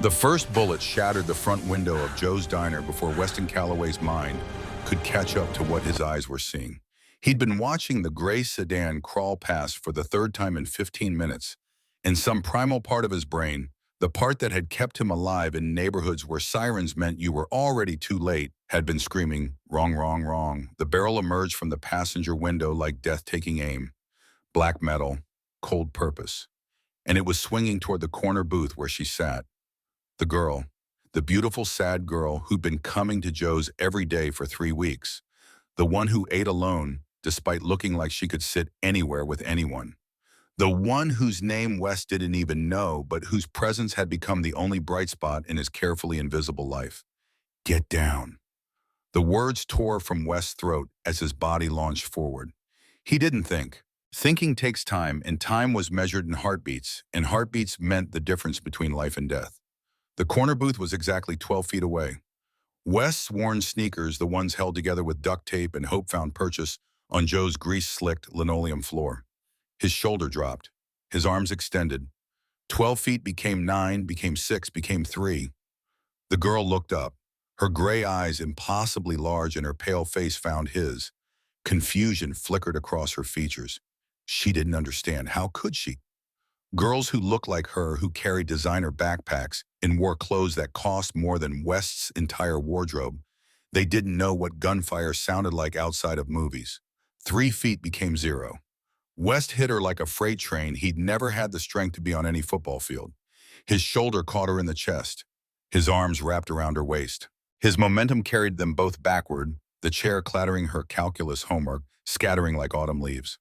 The first bullet shattered the front window of Joe's diner before Weston Calloway's mind could catch up to what his eyes were seeing. He'd been watching the gray sedan crawl past for the third time in 15 minutes. In some primal part of his brain, the part that had kept him alive in neighborhoods where sirens meant you were already too late, had been screaming, "Wrong, wrong, wrong." The barrel emerged from the passenger window like death taking aim. Black metal, cold purpose. And it was swinging toward the corner booth where she sat. The girl, the beautiful, sad girl who'd been coming to Joe's every day for 3 weeks. The one who ate alone, despite looking like she could sit anywhere with anyone. The one whose name Wes didn't even know, but whose presence had become the only bright spot in his carefully invisible life. Get down. The words tore from Wes's throat as his body launched forward. He didn't think. Thinking takes time, and time was measured in heartbeats, and heartbeats meant the difference between life and death. The corner booth was exactly 12 feet away. Wes's worn sneakers, the ones held together with duct tape and hope found purchase, on Joe's grease-slicked linoleum floor. His shoulder dropped. His arms extended. 12 feet became 9, became 6, became 3. The girl looked up. Her gray eyes impossibly large and her pale face found his. Confusion flickered across her features. She didn't understand. How could she? Girls who looked like her, who carried designer backpacks and wore clothes that cost more than West's entire wardrobe, they didn't know what gunfire sounded like outside of movies. 3 feet became 0. West hit her like a freight train. He'd never had the strength to be on any football field. His shoulder caught her in the chest. His arms wrapped around her waist. His momentum carried them both backward, the chair clattering her calculus homework, scattering like autumn leaves.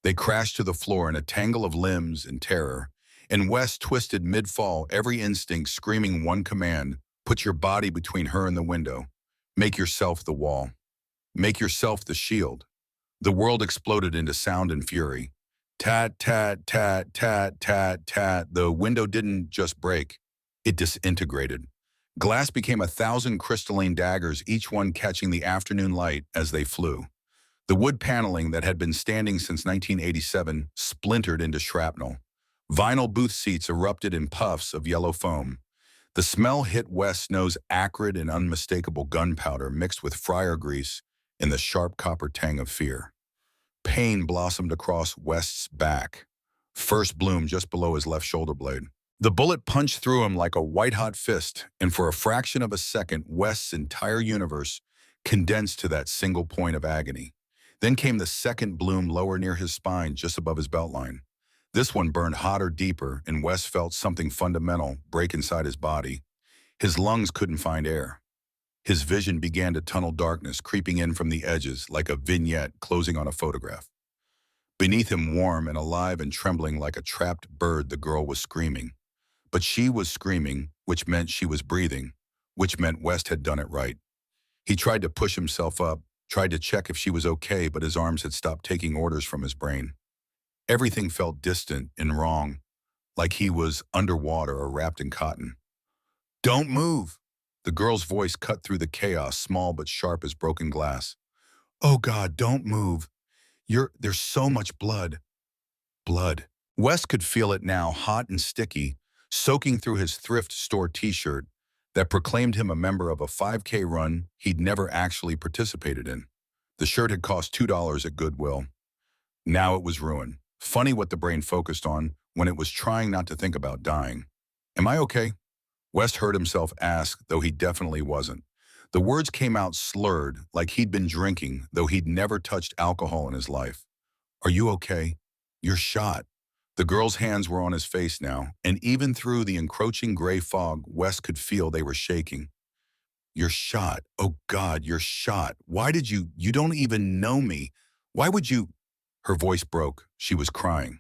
They crashed to the floor in a tangle of limbs and terror, and West twisted mid-fall, every instinct screaming one command: put your body between her and the window. Make yourself the wall. Make yourself the shield. The world exploded into sound and fury. Tat, tat, tat, tat, tat, tat. The window didn't just break, it disintegrated. Glass became 1,000 crystalline daggers, each one catching the afternoon light as they flew. The wood paneling that had been standing since 1987 splintered into shrapnel. Vinyl booth seats erupted in puffs of yellow foam. The smell hit West's nose, acrid and unmistakable gunpowder mixed with fryer grease and the sharp copper tang of fear. Pain blossomed across West's back, first bloom just below his left shoulder blade. The bullet punched through him like a white-hot fist, and for a fraction of a second, West's entire universe condensed to that single point of agony. Then came the second bloom lower near his spine, just above his beltline. This one burned hotter, deeper, and Wes felt something fundamental break inside his body. His lungs couldn't find air. His vision began to tunnel darkness, creeping in from the edges like a vignette closing on a photograph. Beneath him, warm and alive and trembling like a trapped bird, the girl was screaming. But she was screaming, which meant she was breathing, which meant West had done it right. He tried to push himself up, tried to check if she was okay, but his arms had stopped taking orders from his brain. Everything felt distant and wrong, like he was underwater or wrapped in cotton. "Don't move!" The girl's voice cut through the chaos, small but sharp as broken glass. "Oh God, don't move. There's so much blood." Blood. Wes could feel it now, hot and sticky, soaking through his thrift store t-shirt that proclaimed him a member of a 5K run he'd never actually participated in. The shirt had cost $2 at Goodwill. Now it was ruin. Funny what the brain focused on when it was trying not to think about dying. "Am I okay?" West heard himself ask, though he definitely wasn't. The words came out slurred, like he'd been drinking, though he'd never touched alcohol in his life. "Are you okay? You're shot." The girl's hands were on his face now, and even through the encroaching gray fog, West could feel they were shaking. "You're shot. Oh God, you're shot. Why did you don't even know me. Why would you?" Her voice broke. She was crying.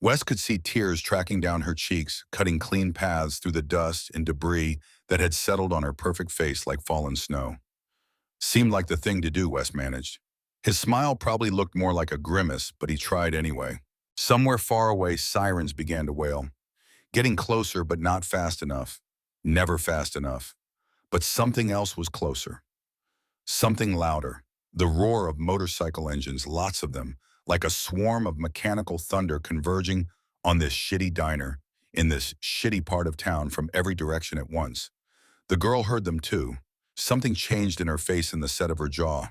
West could see tears tracking down her cheeks, cutting clean paths through the dust and debris that had settled on her perfect face like fallen snow. Seemed like the thing to do, West managed. His smile probably looked more like a grimace, but he tried anyway. Somewhere far away, sirens began to wail. Getting closer, but not fast enough. Never fast enough. But something else was closer. Something louder. The roar of motorcycle engines, lots of them, like a swarm of mechanical thunder converging on this shitty diner. in this shitty part of town from every direction at once. The girl heard them too. Something changed in her face and the set of her jaw.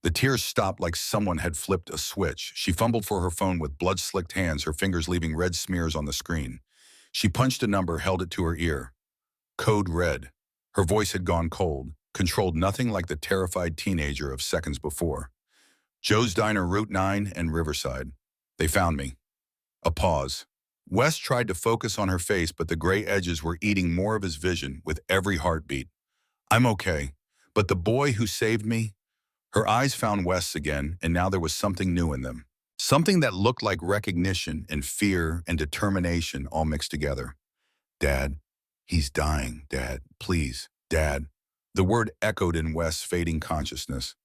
The tears stopped like someone had flipped a switch. She fumbled for her phone with blood-slicked hands, her fingers leaving red smears on the screen. She punched a number, held it to her ear. Code red. Her voice had gone cold, controlled nothing like the terrified teenager of seconds before. Joe's Diner, Route 9 and Riverside. They found me. A pause. Wes tried to focus on her face, but the gray edges were eating more of his vision with every heartbeat. I'm okay, but the boy who saved me? Her eyes found Wes again, and now there was something new in them. Something that looked like recognition and fear and determination all mixed together. Dad, he's dying, Dad, please, Dad. The word echoed in Wes' fading consciousness.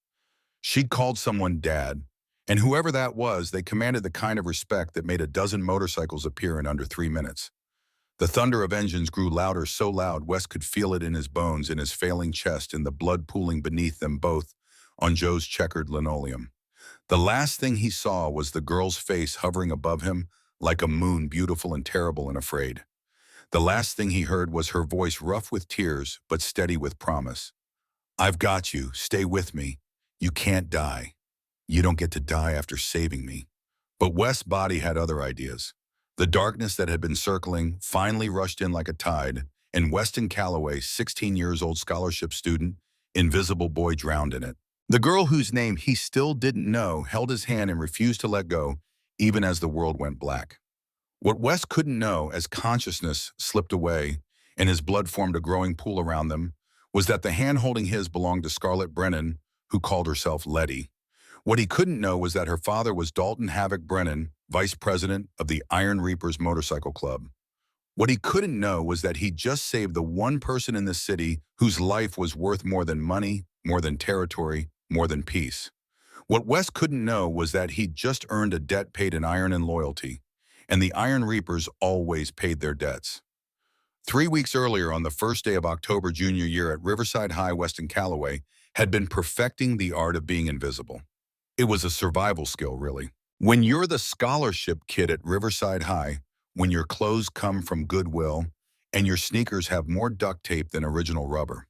She'd called someone Dad, and whoever that was, they commanded the kind of respect that made a dozen motorcycles appear in under 3 minutes. The thunder of engines grew louder, so loud Wes could feel it in his bones, in his failing chest, in the blood pooling beneath them both on Joe's checkered linoleum. The last thing he saw was the girl's face hovering above him like a moon, beautiful and terrible and afraid. The last thing he heard was her voice, rough with tears, but steady with promise. I've got you. Stay with me. You can't die. You don't get to die after saving me. But Wes' body had other ideas. The darkness that had been circling finally rushed in like a tide, and Weston Calloway, 16 years old scholarship student, invisible boy, drowned in it. The girl whose name he still didn't know held his hand and refused to let go, even as the world went black. What Wes couldn't know, as consciousness slipped away and his blood formed a growing pool around them, was that the hand holding his belonged to Scarlett Brennan, who called herself Letty. What he couldn't know was that her father was Dalton Havoc Brennan, vice president of the Iron Reapers Motorcycle Club. What he couldn't know was that he'd just saved the one person in the city whose life was worth more than money, more than territory, more than peace. What Wes couldn't know was that he'd just earned a debt paid in iron and loyalty, and the Iron Reapers always paid their debts. 3 weeks earlier, on the first day of October junior year at Riverside High, Weston Calloway had been perfecting the art of being invisible. It was a survival skill, really. When you're the scholarship kid at Riverside High, when your clothes come from Goodwill and your sneakers have more duct tape than original rubber,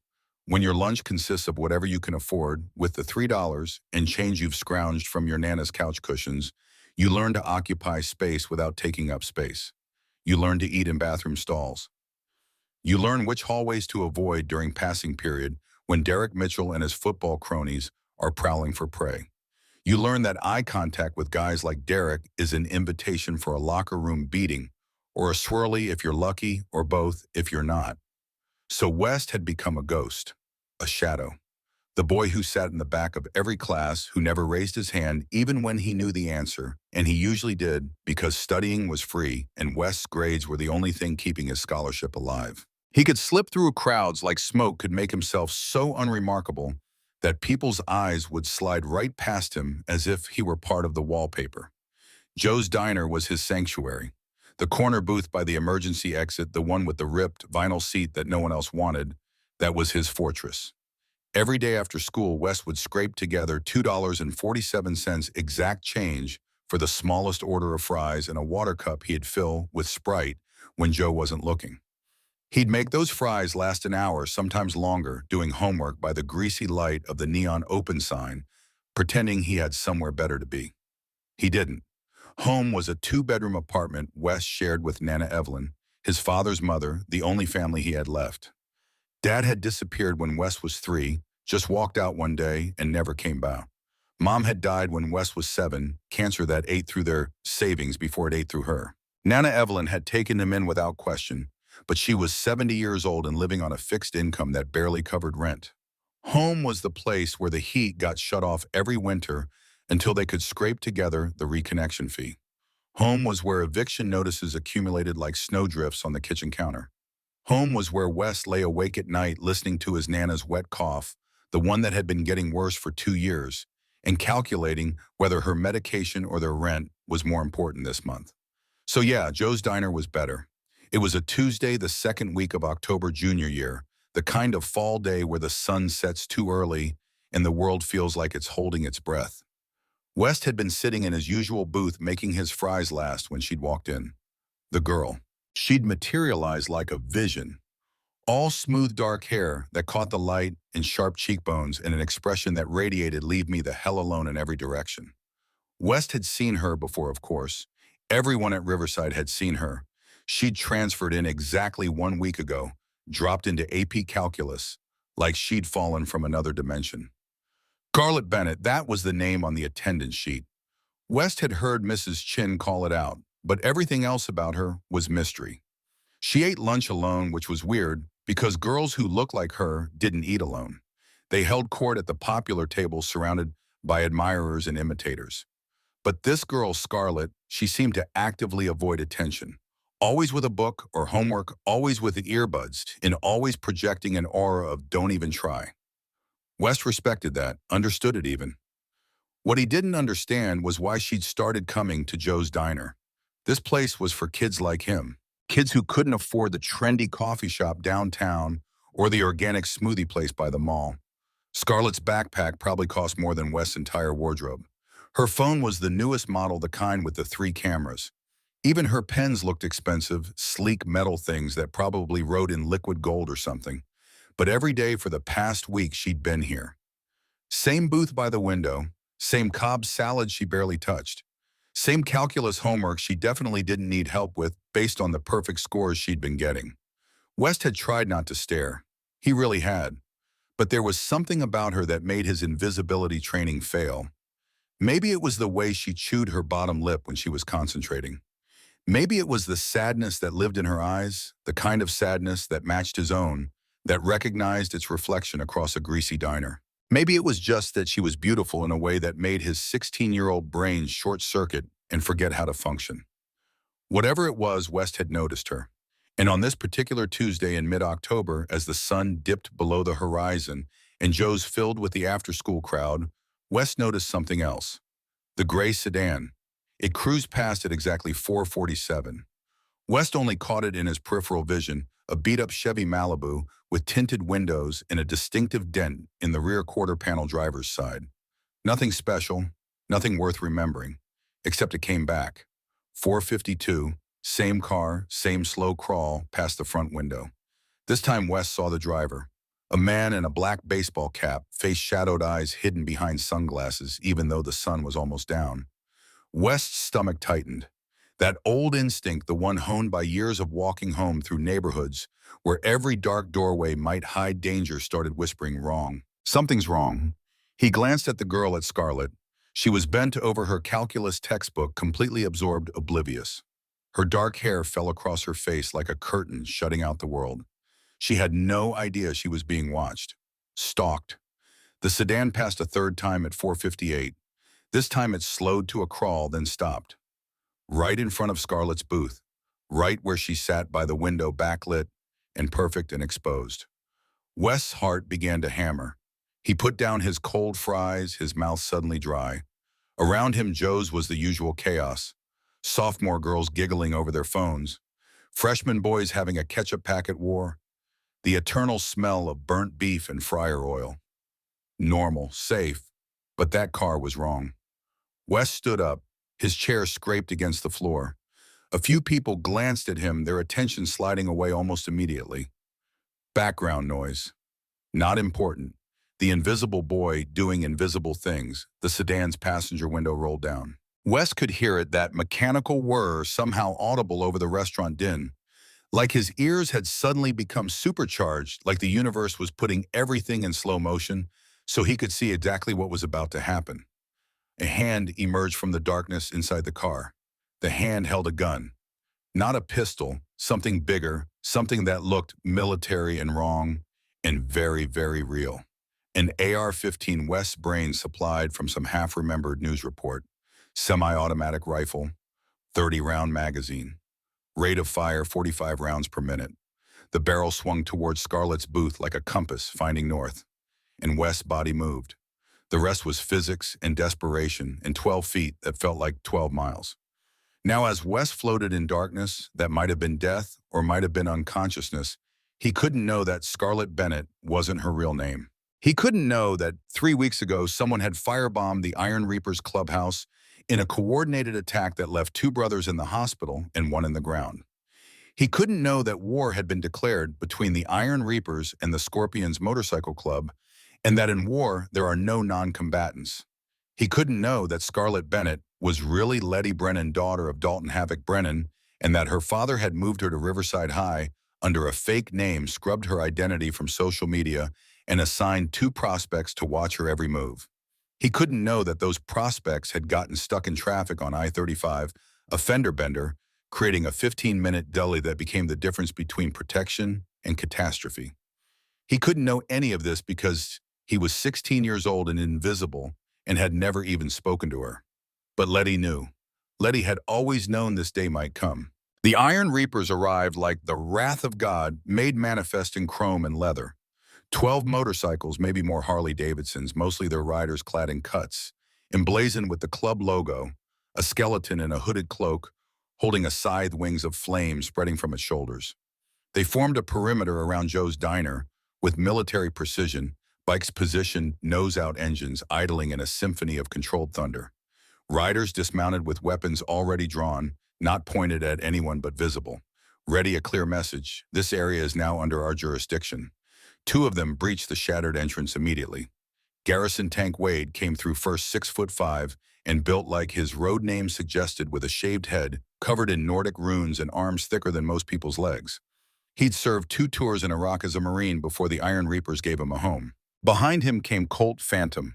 when your lunch consists of whatever you can afford with the $3 and change you've scrounged from your Nana's couch cushions, you learn to occupy space without taking up space. You learn to eat in bathroom stalls. You learn which hallways to avoid during passing period when Derek Mitchell and his football cronies are prowling for prey. You learn that eye contact with guys like Derek is an invitation for a locker room beating, or a swirly if you're lucky, or both if you're not. So West had become a ghost, a shadow. The boy who sat in the back of every class, who never raised his hand even when he knew the answer, and he usually did because studying was free and West's grades were the only thing keeping his scholarship alive. He could slip through crowds like smoke, could make himself so unremarkable that people's eyes would slide right past him as if he were part of the wallpaper. Joe's Diner was his sanctuary. The corner booth by the emergency exit, the one with the ripped vinyl seat that no one else wanted, that was his fortress. Every day after school, Wes would scrape together $2.47 exact change for the smallest order of fries and a water cup he'd fill with Sprite when Joe wasn't looking. He'd make those fries last an hour, sometimes longer, doing homework by the greasy light of the neon open sign, pretending he had somewhere better to be. He didn't. Home was a 2-bedroom apartment Wes shared with Nana Evelyn, his father's mother, the only family he had left. Dad had disappeared when Wes was 3, just walked out one day and never came back. Mom had died when Wes was 7, cancer that ate through their savings before it ate through her. Nana Evelyn had taken him in without question, but she was 70 years old and living on a fixed income that barely covered rent. Home was the place where the heat got shut off every winter until they could scrape together the reconnection fee. Home was where eviction notices accumulated like snowdrifts on the kitchen counter. Home was where Wes lay awake at night listening to his Nana's wet cough, the one that had been getting worse for 2 years, and calculating whether her medication or their rent was more important this month. So yeah, Joe's Diner was better. It was a Tuesday, the second week of October junior year, the kind of fall day where the sun sets too early and the world feels like it's holding its breath. West had been sitting in his usual booth making his fries last when she'd walked in. The girl. She'd materialized like a vision, all smooth dark hair that caught the light and sharp cheekbones and an expression that radiated leave me the hell alone in every direction. West had seen her before, of course. Everyone at Riverside had seen her. She'd transferred in exactly 1 week ago, dropped into AP Calculus, like she'd fallen from another dimension. Scarlett Bennett, that was the name on the attendance sheet. West had heard Mrs. Chin call it out, but everything else about her was mystery. She ate lunch alone, which was weird because girls who looked like her didn't eat alone. They held court at the popular table surrounded by admirers and imitators. But this girl, Scarlett, she seemed to actively avoid attention. Always with a book or homework, always with the earbuds, and always projecting an aura of don't even try. West respected that, understood it even. What he didn't understand was why she'd started coming to Joe's Diner. This place was for kids like him, kids who couldn't afford the trendy coffee shop downtown or the organic smoothie place by the mall. Scarlett's backpack probably cost more than West's entire wardrobe. Her phone was the newest model, the kind with the 3 cameras. Even her pens looked expensive, sleek metal things that probably wrote in liquid gold or something. But every day for the past week she'd been here. Same booth by the window, same Cobb salad she barely touched. Same calculus homework she definitely didn't need help with based on the perfect scores she'd been getting. West had tried not to stare. He really had. But there was something about her that made his invisibility training fail. Maybe it was the way she chewed her bottom lip when she was concentrating. Maybe it was the sadness that lived in her eyes, the kind of sadness that matched his own, that recognized its reflection across a greasy diner. Maybe it was just that she was beautiful in a way that made his 16-year-old brain short-circuit and forget how to function. Whatever it was, West had noticed her. And on this particular Tuesday in mid-October, as the sun dipped below the horizon and Joe's filled with the after-school crowd, West noticed something else. The gray sedan. It cruised past at exactly 4:47. West only caught it in his peripheral vision, a beat-up Chevy Malibu with tinted windows and a distinctive dent in the rear quarter panel driver's side. Nothing special, nothing worth remembering, except it came back. 4:52, same car, same slow crawl past the front window. This time West saw the driver. A man in a black baseball cap, face-shadowed eyes hidden behind sunglasses even though the sun was almost down. West's stomach tightened. That old instinct, the one honed by years of walking home through neighborhoods where every dark doorway might hide danger, started whispering wrong. Something's wrong. He glanced at the girl at Scarlett. She was bent over her calculus textbook, completely absorbed, oblivious. Her dark hair fell across her face like a curtain shutting out the world. She had no idea she was being watched. Stalked. The sedan passed a third time at 4:58. This time it slowed to a crawl, then stopped. Right in front of Scarlett's booth, right where she sat by the window, backlit and perfect and exposed. Wes's heart began to hammer. He put down his cold fries, his mouth suddenly dry. Around him, Joe's was the usual chaos. Sophomore girls giggling over their phones. Freshman boys having a ketchup packet war. The eternal smell of burnt beef and fryer oil. Normal, safe, but that car was wrong. West stood up, his chair scraped against the floor. A few people glanced at him, their attention sliding away almost immediately. Background noise. Not important. The invisible boy doing invisible things. The sedan's passenger window rolled down. West could hear it, that mechanical whir somehow audible over the restaurant din. Like his ears had suddenly become supercharged, like the universe was putting everything in slow motion so he could see exactly what was about to happen. A hand emerged from the darkness inside the car. The hand held a gun. Not a pistol, something bigger, something that looked military and wrong, and very, very real. An AR-15 West's brain supplied from some half-remembered news report. Semi-automatic rifle, 30-round magazine. Rate of fire 45 rounds per minute. The barrel swung towards Scarlett's booth like a compass finding north. And West's body moved. The rest was physics and desperation and 12 feet that felt like 12 miles. Now as West floated in darkness that might have been death or might have been unconsciousness, he couldn't know that Scarlett Bennett wasn't her real name. He couldn't know that 3 weeks ago someone had firebombed the Iron Reapers clubhouse in a coordinated attack that left 2 brothers in the hospital and 1 in the ground. He couldn't know that war had been declared between the Iron Reapers and the Scorpions Motorcycle Club, and that in war there are no non-combatants. He couldn't know that Scarlett Bennett was really Letty Brennan, daughter of Dalton Havoc Brennan, and that her father had moved her to Riverside High under a fake name, scrubbed her identity from social media, and assigned two prospects to watch her every move. He couldn't know that those prospects had gotten stuck in traffic on I-35, a fender bender, creating a 15-minute deli that became the difference between protection and catastrophe. He couldn't know any of this because he was 16 years old and invisible and had never even spoken to her. But Letty knew. Letty had always known this day might come. The Iron Reapers arrived like the wrath of God made manifest in chrome and leather. 12 motorcycles, maybe more Harley-Davidsons, mostly their riders clad in cuts, emblazoned with the club logo, a skeleton in a hooded cloak, holding a scythe wings of flame spreading from its shoulders. They formed a perimeter around Joe's diner with military precision, bikes positioned nose-out engines idling in a symphony of controlled thunder. Riders dismounted with weapons already drawn, not pointed at anyone but visible. Ready a clear message, this area is now under our jurisdiction. Two of them breached the shattered entrance immediately. Garrison Tank Wade came through first 6'5" and built like his road name suggested, with a shaved head, covered in Nordic runes and arms thicker than most people's legs. He'd served 2 tours in Iraq as a Marine before the Iron Reapers gave him a home. Behind him came Colt Phantom.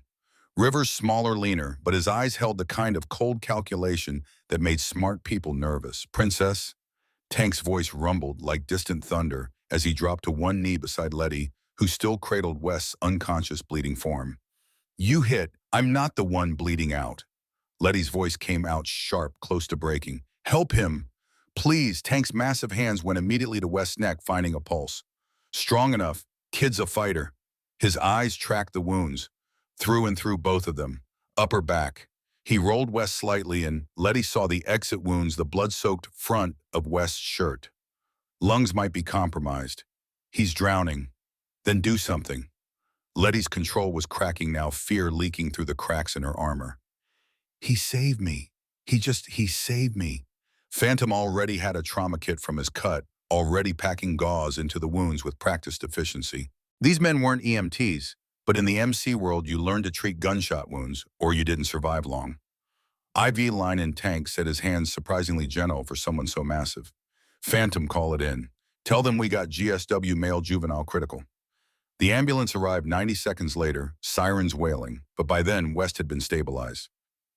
Rivers smaller, leaner, but his eyes held the kind of cold calculation that made smart people nervous. "Princess?" Tank's voice rumbled like distant thunder as he dropped to one knee beside Letty, who still cradled Wes's unconscious, bleeding form. "You hit. I'm not the one bleeding out." Letty's voice came out sharp, close to breaking. "Help him. Please." Tank's massive hands went immediately to Wes's neck, finding a pulse. "Strong enough. Kid's a fighter." His eyes tracked the wounds, through and through both of them, upper back. He rolled Wes slightly, and Letty saw the exit wounds, the blood-soaked front of Wes's shirt. Lungs might be compromised. "He's drowning." "Then do something." Letty's control was cracking now, fear leaking through the cracks in her armor. "He saved me. He saved me." Phantom already had a trauma kit from his cut, already packing gauze into the wounds with practiced efficiency. These men weren't EMTs, but in the MC world you learned to treat gunshot wounds, or you didn't survive long. IV line in Tank said, his hands surprisingly gentle for someone so massive. "Phantom, call it in. Tell them we got GSW male juvenile critical." The ambulance arrived 90 seconds later, sirens wailing, but by then West had been stabilized.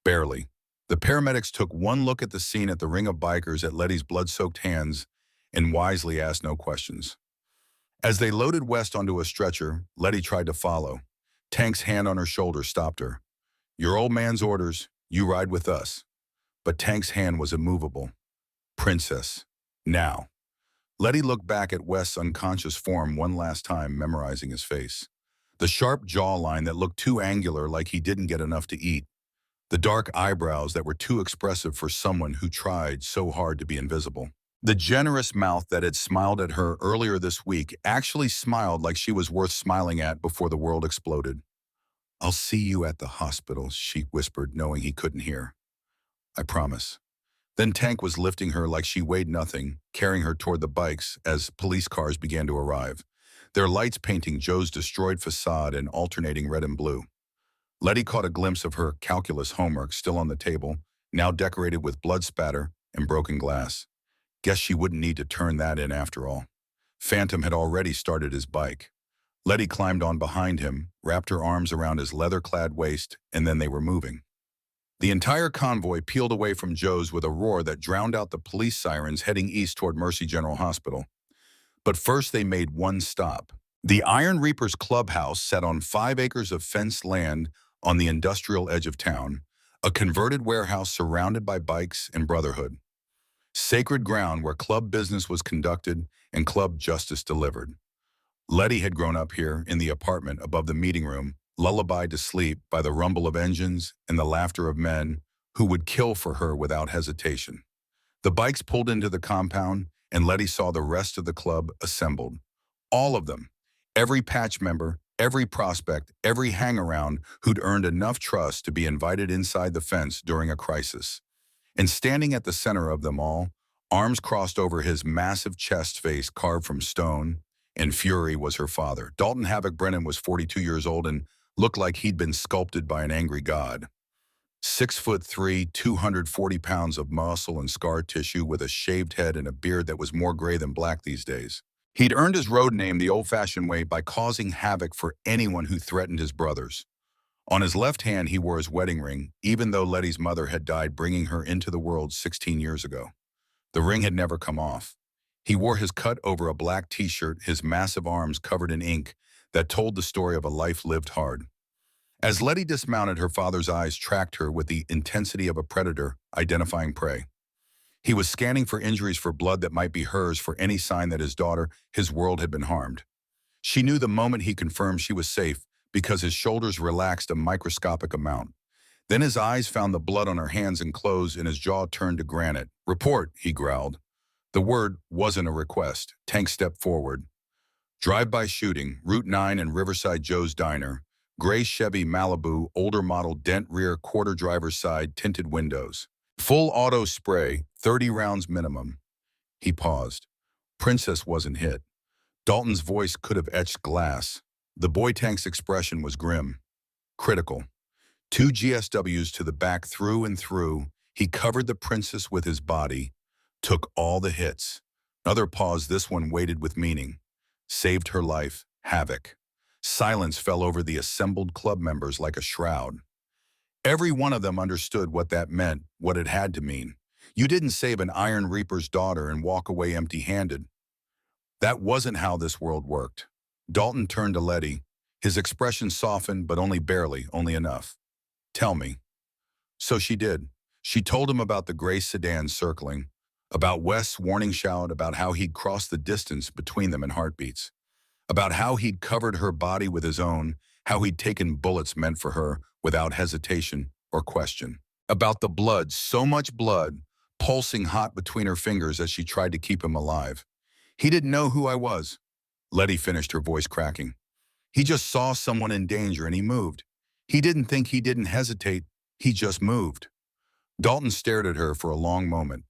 Barely. The paramedics took one look at the scene, at the ring of bikers, at Letty's blood-soaked hands, and wisely asked no questions. As they loaded West onto a stretcher, Letty tried to follow. Tank's hand on her shoulder stopped her. "Your old man's orders, you ride with us." But Tank's hand was immovable. "Princess. Now." Letty looked back at West's unconscious form one last time, memorizing his face. The sharp jawline that looked too angular, like he didn't get enough to eat. The dark eyebrows that were too expressive for someone who tried so hard to be invisible. The generous mouth that had smiled at her earlier this week actually smiled like she was worth smiling at before the world exploded. "I'll see you at the hospital," she whispered, knowing he couldn't hear. "I promise." Then Tank was lifting her like she weighed nothing, carrying her toward the bikes as police cars began to arrive, their lights painting Joe's destroyed facade in alternating red and blue. Letty caught a glimpse of her calculus homework still on the table, now decorated with blood spatter and broken glass. Guess she wouldn't need to turn that in after all. Phantom had already started his bike. Letty climbed on behind him, wrapped her arms around his leather-clad waist, and then they were moving. The entire convoy peeled away from Joe's with a roar that drowned out the police sirens heading east toward Mercy General Hospital. But first they made one stop. The Iron Reapers clubhouse sat on 5 acres of fenced land on the industrial edge of town, a converted warehouse surrounded by bikes and Brotherhood. Sacred ground where club business was conducted and club justice delivered. Letty had grown up here in the apartment above the meeting room, lullabied to sleep by the rumble of engines and the laughter of men who would kill for her without hesitation. The bikes pulled into the compound, and Letty saw the rest of the club assembled. All of them. Every patch member, every prospect, every hang-around who'd earned enough trust to be invited inside the fence during a crisis. And standing at the center of them all Arms crossed over his massive chest, face carved from stone, and Fury was her father. Dalton Havoc Brennan was 42 years old and looked like he'd been sculpted by an angry god. 6'3", 240 pounds of muscle and scar tissue with a shaved head and a beard that was more gray than black these days. He'd earned his road name the old-fashioned way by causing havoc for anyone who threatened his brothers. On his left hand, he wore his wedding ring, even though Letty's mother had died bringing her into the world 16 years ago. The ring had never come off. He wore his cut over a black t-shirt, his massive arms covered in ink that told the story of a life lived hard. As Letty dismounted, her father's eyes tracked her with the intensity of a predator identifying prey. He was scanning for injuries, for blood that might be hers, for any sign that his daughter, his world, had been harmed. She knew the moment he confirmed she was safe because his shoulders relaxed a microscopic amount. Then his eyes found the blood on her hands and clothes, and his jaw turned to granite. "Report," he growled. The word wasn't a request. Tank stepped forward. Drive-by shooting, Route 9 and Riverside Joe's Diner. Gray Chevy Malibu, older model, dent rear, quarter driver's side, tinted windows. Full auto spray, 30 rounds minimum. He paused. Princess wasn't hit. Dalton's voice could have etched glass. The boy tank's expression was grim, critical. 2 GSWs to the back, through and through. He covered the princess with his body, took all the hits. Another pause, this one weighted with meaning. Saved her life, havoc. Silence fell over the assembled club members like a shroud. Every one of them understood what that meant, what it had to mean. You didn't save an Iron Reaper's daughter and walk away empty-handed. That wasn't how this world worked. Dalton turned to Letty. His expression softened, but only barely, only enough. "Tell me." So she did. She told him about the gray sedan circling, about Wes's warning shout, about how he'd crossed the distance between them in heartbeats, about how he'd covered her body with his own, how he'd taken bullets meant for her without hesitation or question, about the blood, so much blood, pulsing hot between her fingers as she tried to keep him alive. "He didn't know who I was," Letty finished, her voice cracking. "He just saw someone in danger and he moved. He didn't think, he didn't hesitate, he just moved." Dalton stared at her for a long moment.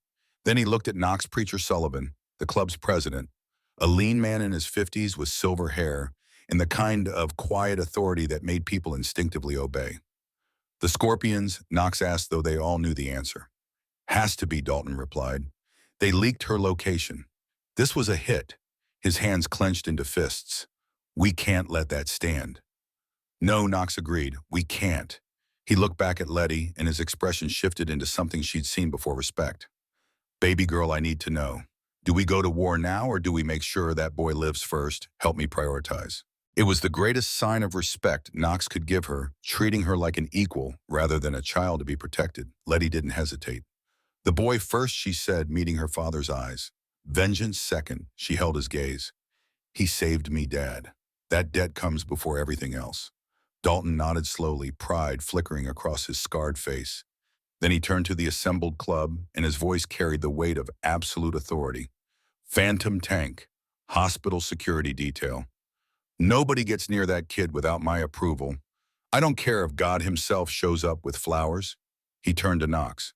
Then he looked at Knox Preacher Sullivan, the club's president, a lean man in his 50s with silver hair and the kind of quiet authority that made people instinctively obey. "The Scorpions?" Knox asked, though they all knew the answer. "Has to be," Dalton replied. "They leaked her location. This was a hit." His hands clenched into fists. "We can't let that stand." "No," Knox agreed. "We can't." He looked back at Letty, and his expression shifted into something she'd seen before: respect. "Baby girl, I need to know. Do we go to war now, or do we make sure that boy lives first? Help me prioritize." It was the greatest sign of respect Knox could give her, treating her like an equal rather than a child to be protected. Letty didn't hesitate. "The boy first," she said, meeting her father's eyes. "Vengeance second." She held his gaze. "He saved me, Dad. That debt comes before everything else." Dalton nodded slowly, pride flickering across his scarred face. Then he turned to the assembled club, and his voice carried the weight of absolute authority. "Phantom Tank, hospital security detail. Nobody gets near that kid without my approval. I don't care if God himself shows up with flowers." He turned to Knox.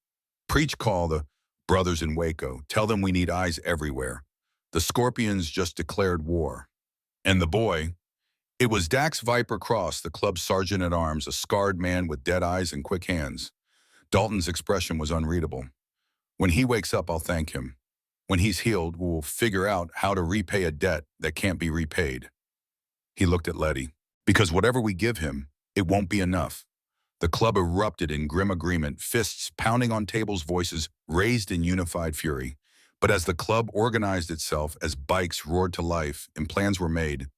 "Preach, call the brothers in Waco. Tell them we need eyes everywhere. The Scorpions just declared war." And the boy? It was Dax Viper Cross, the club's sergeant-at-arms, a scarred man with dead eyes and quick hands. Dalton's expression was unreadable. "When he wakes up, I'll thank him. When he's healed, we'll figure out how to repay a debt that can't be repaid." He looked at Letty. "Because whatever we give him, it won't be enough." The club erupted in grim agreement, fists pounding on tables, voices raised in unified fury. But as the club organized itself, as bikes roared to life and plans were made,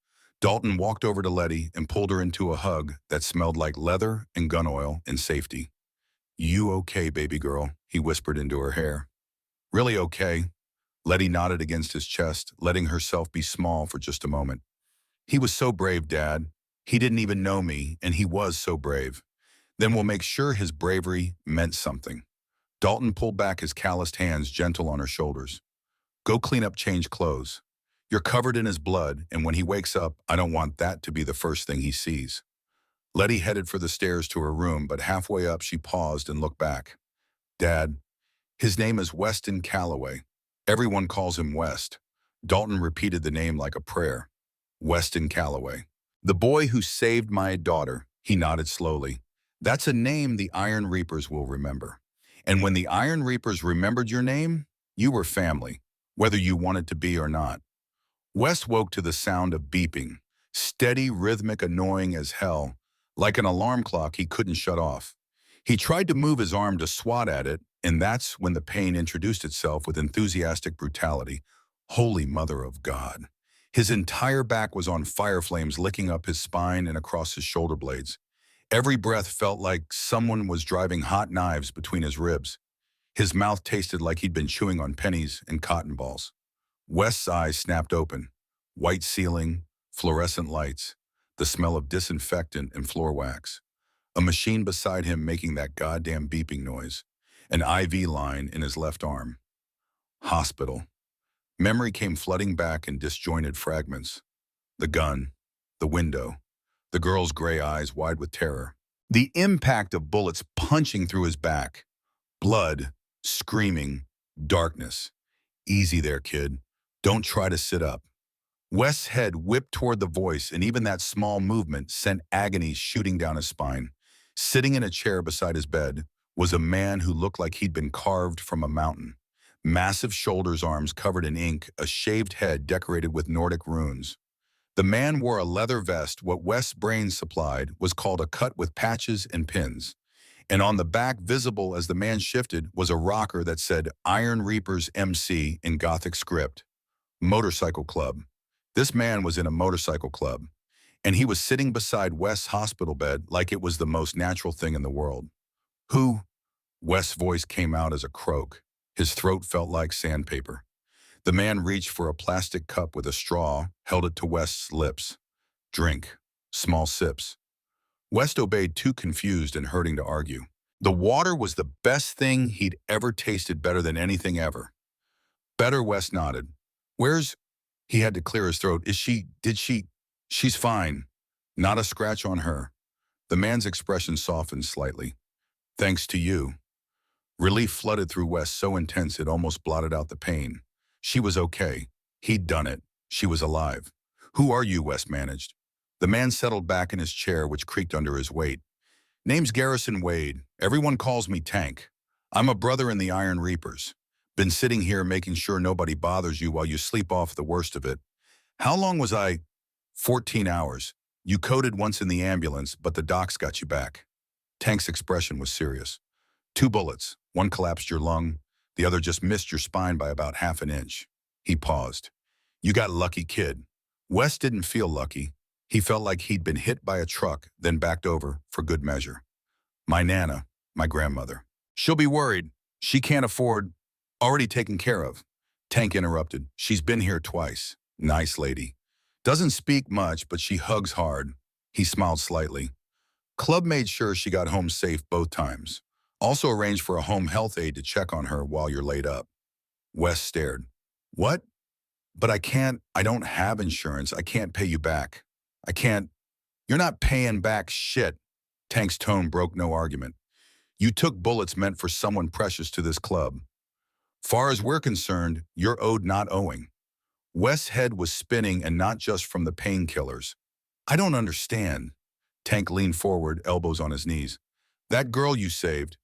Dalton walked over to Letty and pulled her into a hug that smelled like leather and gun oil and safety. "You okay, baby girl?" he whispered into her hair. "Really okay?" Letty nodded against his chest, letting herself be small for just a moment. "He was so brave, Dad. He didn't even know me, and he was so brave. Then we'll make sure his bravery meant something." Dalton pulled back his calloused hands, gentle on her shoulders. "Go clean up, change clothes. You're covered in his blood, and when he wakes up, I don't want that to be the first thing he sees." Letty headed for the stairs to her room, but halfway up she paused and looked back. "Dad, his name is Weston Calloway." Everyone calls him West. Dalton repeated the name like a prayer. Weston Calloway. The boy who saved my daughter, he nodded slowly. That's a name the Iron Reapers will remember. And when the Iron Reapers remembered your name, you were family, whether you wanted to be or not. West woke to the sound of beeping, steady, rhythmic, annoying as hell, like an alarm clock he couldn't shut off. He tried to move his arm to swat at it, and that's when the pain introduced itself with enthusiastic brutality. Holy Mother of God. His entire back was on fire flames licking up his spine and across his shoulder blades. Every breath felt like someone was driving hot knives between his ribs. His mouth tasted like he'd been chewing on pennies and cotton balls. West's eyes snapped open. White ceiling, fluorescent lights, the smell of disinfectant and floor wax. A machine beside him making that goddamn beeping noise. An IV line in his left arm. Hospital. Memory came flooding back in disjointed fragments. The gun, the window, the girl's gray eyes wide with terror. The impact of bullets punching through his back. Blood, screaming, darkness. Easy there, kid. Don't try to sit up. Wes's head whipped toward the voice, and even that small movement sent agony shooting down his spine. Sitting in a chair beside his bed was a man who looked like he'd been carved from a mountain. Massive shoulders, arms covered in ink, a shaved head decorated with Nordic runes. The man wore a leather vest. What West's brain supplied was called a cut with patches and pins. And on the back, visible as the man shifted, was a rocker that said Iron Reapers MC in Gothic script. Motorcycle Club. This man was in a motorcycle club, and he was sitting beside West's hospital bed like it was the most natural thing in the world. Who? West's voice came out as a croak. His throat felt like sandpaper. The man reached for a plastic cup with a straw, held it to West's lips. Drink. Small sips. West obeyed, too confused and hurting to argue. The water was the best thing he'd ever tasted, better than anything ever. Better, West nodded. Where's... He had to clear his throat. She's fine. Not a scratch on her. The man's expression softened slightly. Thanks to you. Relief flooded through West so intense it almost blotted out the pain. She was okay. He'd done it. She was alive. Who are you? West managed. The man settled back in his chair, which creaked under his weight. Name's Garrison Wade. Everyone calls me Tank. I'm a brother in the Iron Reapers. Been sitting here making sure nobody bothers you while you sleep off the worst of it. How long was I? 14 hours. You coded once in the ambulance, but the docs got you back. Tank's expression was serious. 2 bullets. One collapsed your lung. The other just missed your spine by about half an inch. He paused. You got lucky, kid. West didn't feel lucky. He felt like he'd been hit by a truck, then backed over for good measure. My Nana, my grandmother. She'll be worried. She can't afford... Already taken care of. Tank interrupted. She's been here twice. Nice lady. Doesn't speak much, but she hugs hard. He smiled slightly. Club made sure she got home safe both times. Also arranged for a home health aide to check on her while you're laid up. West stared. What? But I don't have insurance. I can't pay you back. I can't. You're not paying back shit. Tank's tone broke no argument. You took bullets meant for someone precious to this club. Far as we're concerned, you're owed not owing. West's head was spinning, and not just from the painkillers. I don't understand. Tank leaned forward, elbows on his knees. That girl you saved,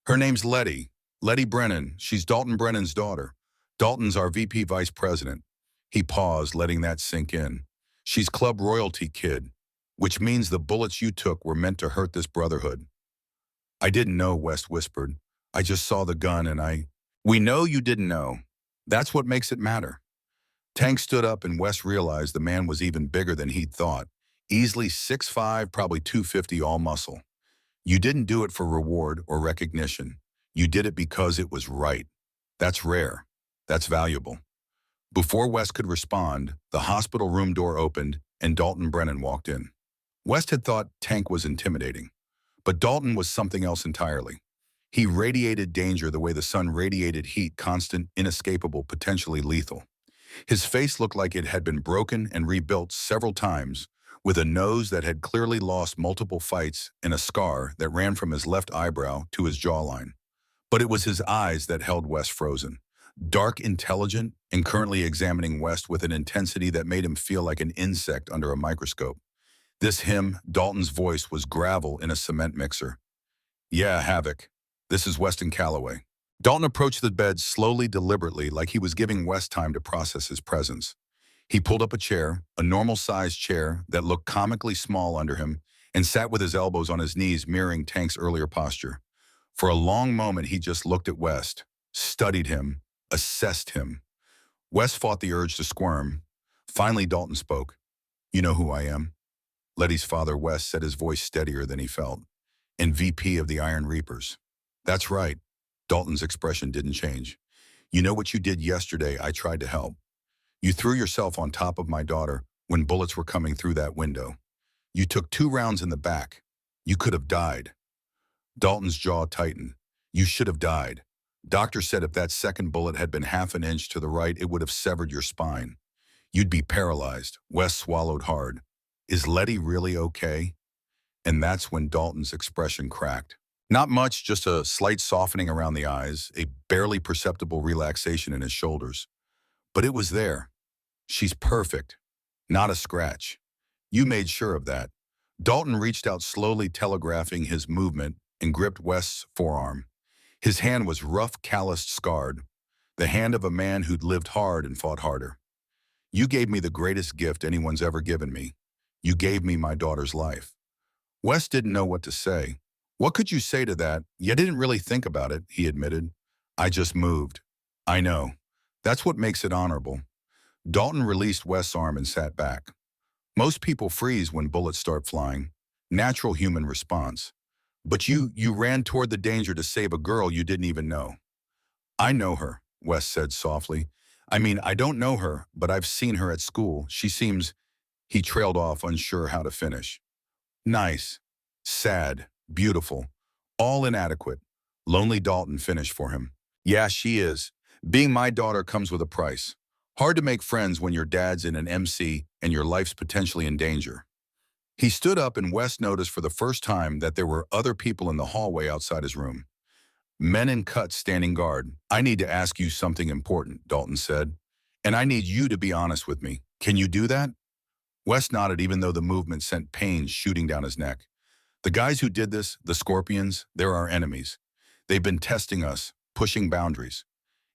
her name's Letty. Letty Brennan. She's Dalton Brennan's daughter. Dalton's our VP vice president. He paused, letting that sink in. She's club royalty, kid, which means the bullets you took were meant to hurt this brotherhood. I didn't know, West whispered. I just saw the gun and We know you didn't know. That's what makes it matter. Tank stood up, and West realized the man was even bigger than he'd thought. Easily 6'5", probably 250, all muscle. You didn't do it for reward or recognition. You did it because it was right. That's rare. That's valuable. Before West could respond, the hospital room door opened and Dalton Brennan walked in. West had thought Tank was intimidating, but Dalton was something else entirely. He radiated danger the way the sun radiated heat, constant, inescapable, potentially lethal. His face looked like it had been broken and rebuilt several times, with a nose that had clearly lost multiple fights and a scar that ran from his left eyebrow to his jawline. But it was his eyes that held West frozen. dark, intelligent, and currently examining West with an intensity that made him feel like an insect under a microscope. This him, Dalton's voice, was gravel in a cement mixer. Yeah, Havoc. This is Weston Calloway. Dalton approached the bed slowly, deliberately, like he was giving West time to process his presence. He pulled up a chair, a normal-sized chair that looked comically small under him, and sat with his elbows on his knees, mirroring Tank's earlier posture. For a long moment, he just looked at West, studied him, assessed him. West fought the urge to squirm. Finally, Dalton spoke. You know who I am? Letty's father, West, said, his voice steadier than he felt. And VP of the Iron Reapers. That's right. Dalton's expression didn't change. You know what you did yesterday? I tried to help. You threw yourself on top of my daughter when bullets were coming through that window. You took 2 rounds in the back. You could have died. Dalton's jaw tightened. You should have died. Doctor said if that second bullet had been half an inch to the right, it would have severed your spine. You'd be paralyzed. Wes swallowed hard. Is Letty really okay? And that's when Dalton's expression cracked. Not much, just a slight softening around the eyes, a barely perceptible relaxation in his shoulders. But it was there. She's perfect. Not a scratch. You made sure of that. Dalton reached out slowly, telegraphing his movement, and gripped West's forearm. His hand was rough, calloused, scarred. The hand of a man who'd lived hard and fought harder. You gave me the greatest gift anyone's ever given me. You gave me my daughter's life. West didn't know what to say. What could you say to that? You didn't really think about it, he admitted. I just moved. I know. That's what makes it honorable. Dalton released West's arm and sat back. Most people freeze when bullets start flying. Natural human response. But you ran toward the danger to save a girl you didn't even know. I know her, West said softly. I mean, I don't know her, but I've seen her at school. She seems... He trailed off, unsure how to finish. Nice. Sad. Beautiful. All inadequate. Lonely Dalton finished for him. Yeah, she is. Being my daughter comes with a price. Hard to make friends when your dad's in an MC and your life's potentially in danger. He stood up and West noticed for the first time that there were other people in the hallway outside his room. Men in cuts standing guard. I need to ask you something important, Dalton said. And I need you to be honest with me. Can you do that? West nodded even though the movement sent pain shooting down his neck. The guys who did this, the Scorpions, they're our enemies. They've been testing us, pushing boundaries.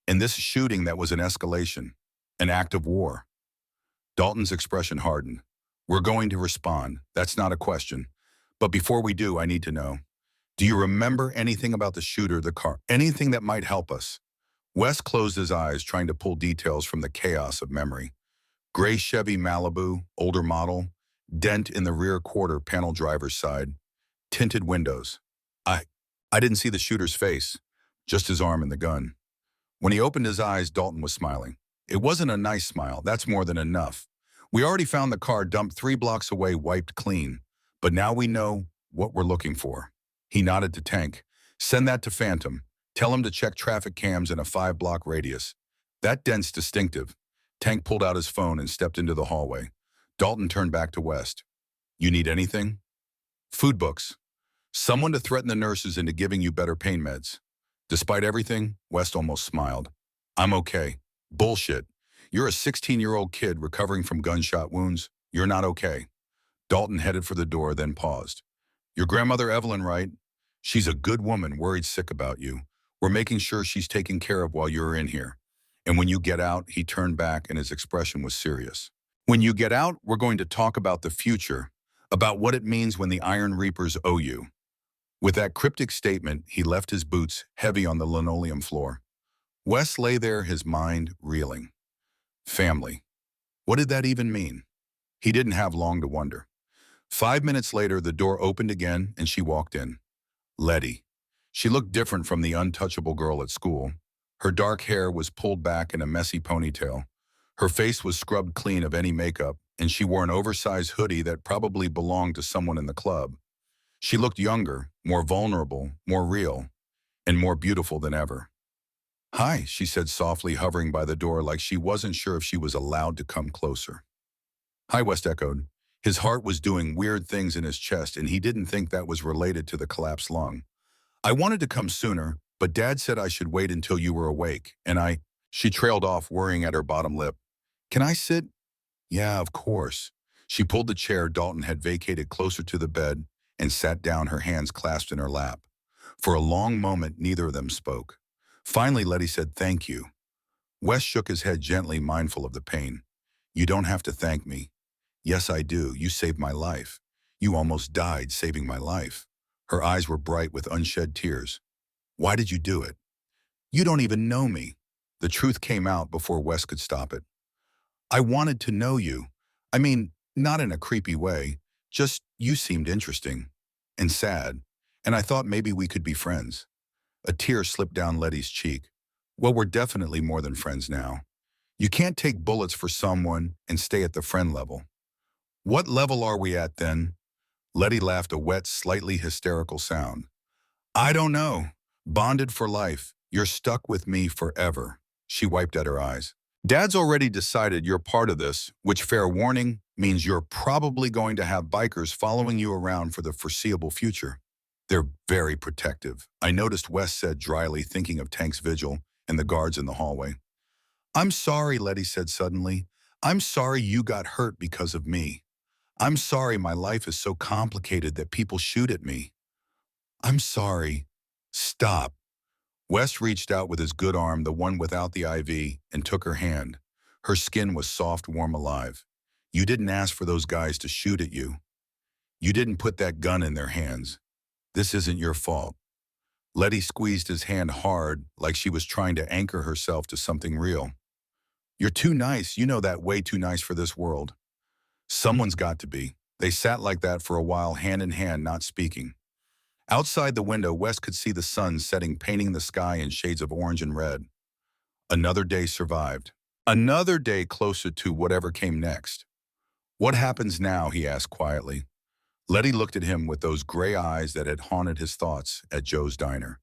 In this shooting that was an escalation, an act of war. Dalton's expression hardened. We're going to respond. That's not a question. But before we do, I need to know. Do you remember anything about the shooter, the car, anything that might help us? West closed his eyes, trying to pull details from the chaos of memory. Gray Chevy Malibu, older model, dent in the rear quarter panel driver's side, tinted windows. I didn't see the shooter's face, just his arm and the gun. When he opened his eyes, Dalton was smiling. It wasn't a nice smile, that's more than enough. We already found the car dumped 3 blocks away, wiped clean. But now we know what we're looking for. He nodded to Tank. Send that to Phantom. Tell him to check traffic cams in a 5-block radius. That dent's distinctive. Tank pulled out his phone and stepped into the hallway. Dalton turned back to West. You need anything? Food books. Someone to threaten the nurses into giving you better pain meds. Despite everything, West almost smiled. I'm okay. Bullshit. You're a 16-year-old kid recovering from gunshot wounds. You're not okay. Dalton headed for the door, then paused. Your grandmother Evelyn, right? She's a good woman, worried sick about you. We're making sure she's taken care of while you're in here. And when you get out, he turned back and his expression was serious. When you get out, we're going to talk about the future, about what it means when the Iron Reapers owe you. With that cryptic statement, he left his boots heavy on the linoleum floor. Wes lay there, his mind reeling. Family. What did that even mean? He didn't have long to wonder. 5 minutes later, the door opened again and she walked in. Letty. She looked different from the untouchable girl at school. Her dark hair was pulled back in a messy ponytail. Her face was scrubbed clean of any makeup, and she wore an oversized hoodie that probably belonged to someone in the club. She looked younger, more vulnerable, more real, and more beautiful than ever. Hi, she said softly, hovering by the door like she wasn't sure if she was allowed to come closer. Hi, West echoed. His heart was doing weird things in his chest, and he didn't think that was related to the collapsed lung. I wanted to come sooner, but Dad said I should wait until you were awake, and She trailed off, worrying at her bottom lip. Can I sit? Yeah, of course. She pulled the chair Dalton had vacated closer to the bed and sat down, her hands clasped in her lap. For a long moment, neither of them spoke. Finally, Letty said, thank you. Wes shook his head gently, mindful of the pain. You don't have to thank me. Yes, I do. You saved my life. You almost died saving my life. Her eyes were bright with unshed tears. Why did you do it? You don't even know me. The truth came out before Wes could stop it. I wanted to know you. I mean, not in a creepy way. Just you seemed interesting and sad. And I thought maybe we could be friends. A tear slipped down Letty's cheek. Well, we're definitely more than friends now. You can't take bullets for someone and stay at the friend level. What level are we at then? Letty laughed, a wet, slightly hysterical sound. I don't know. Bonded for life. You're stuck with me forever. She wiped at her eyes. Dad's already decided you're part of this, which, fair warning, means you're probably going to have bikers following you around for the foreseeable future. They're very protective, I noticed, Wes said dryly, thinking of Tank's vigil and the guards in the hallway. I'm sorry, Letty said suddenly. I'm sorry you got hurt because of me. I'm sorry my life is so complicated that people shoot at me. I'm sorry. Stop. Wes reached out with his good arm, the one without the IV, and took her hand. Her skin was soft, warm, alive. You didn't ask for those guys to shoot at you. You didn't put that gun in their hands. This isn't your fault. Letty squeezed his hand hard, like she was trying to anchor herself to something real. You're too nice. You know that, way too nice for this world. Someone's got to be. They sat like that for a while, hand in hand, not speaking. Outside the window, Wes could see the sun setting, painting the sky in shades of orange and red. Another day survived. Another day closer to whatever came next. What happens now, he asked quietly. Letty looked at him with those gray eyes that had haunted his thoughts at Joe's diner.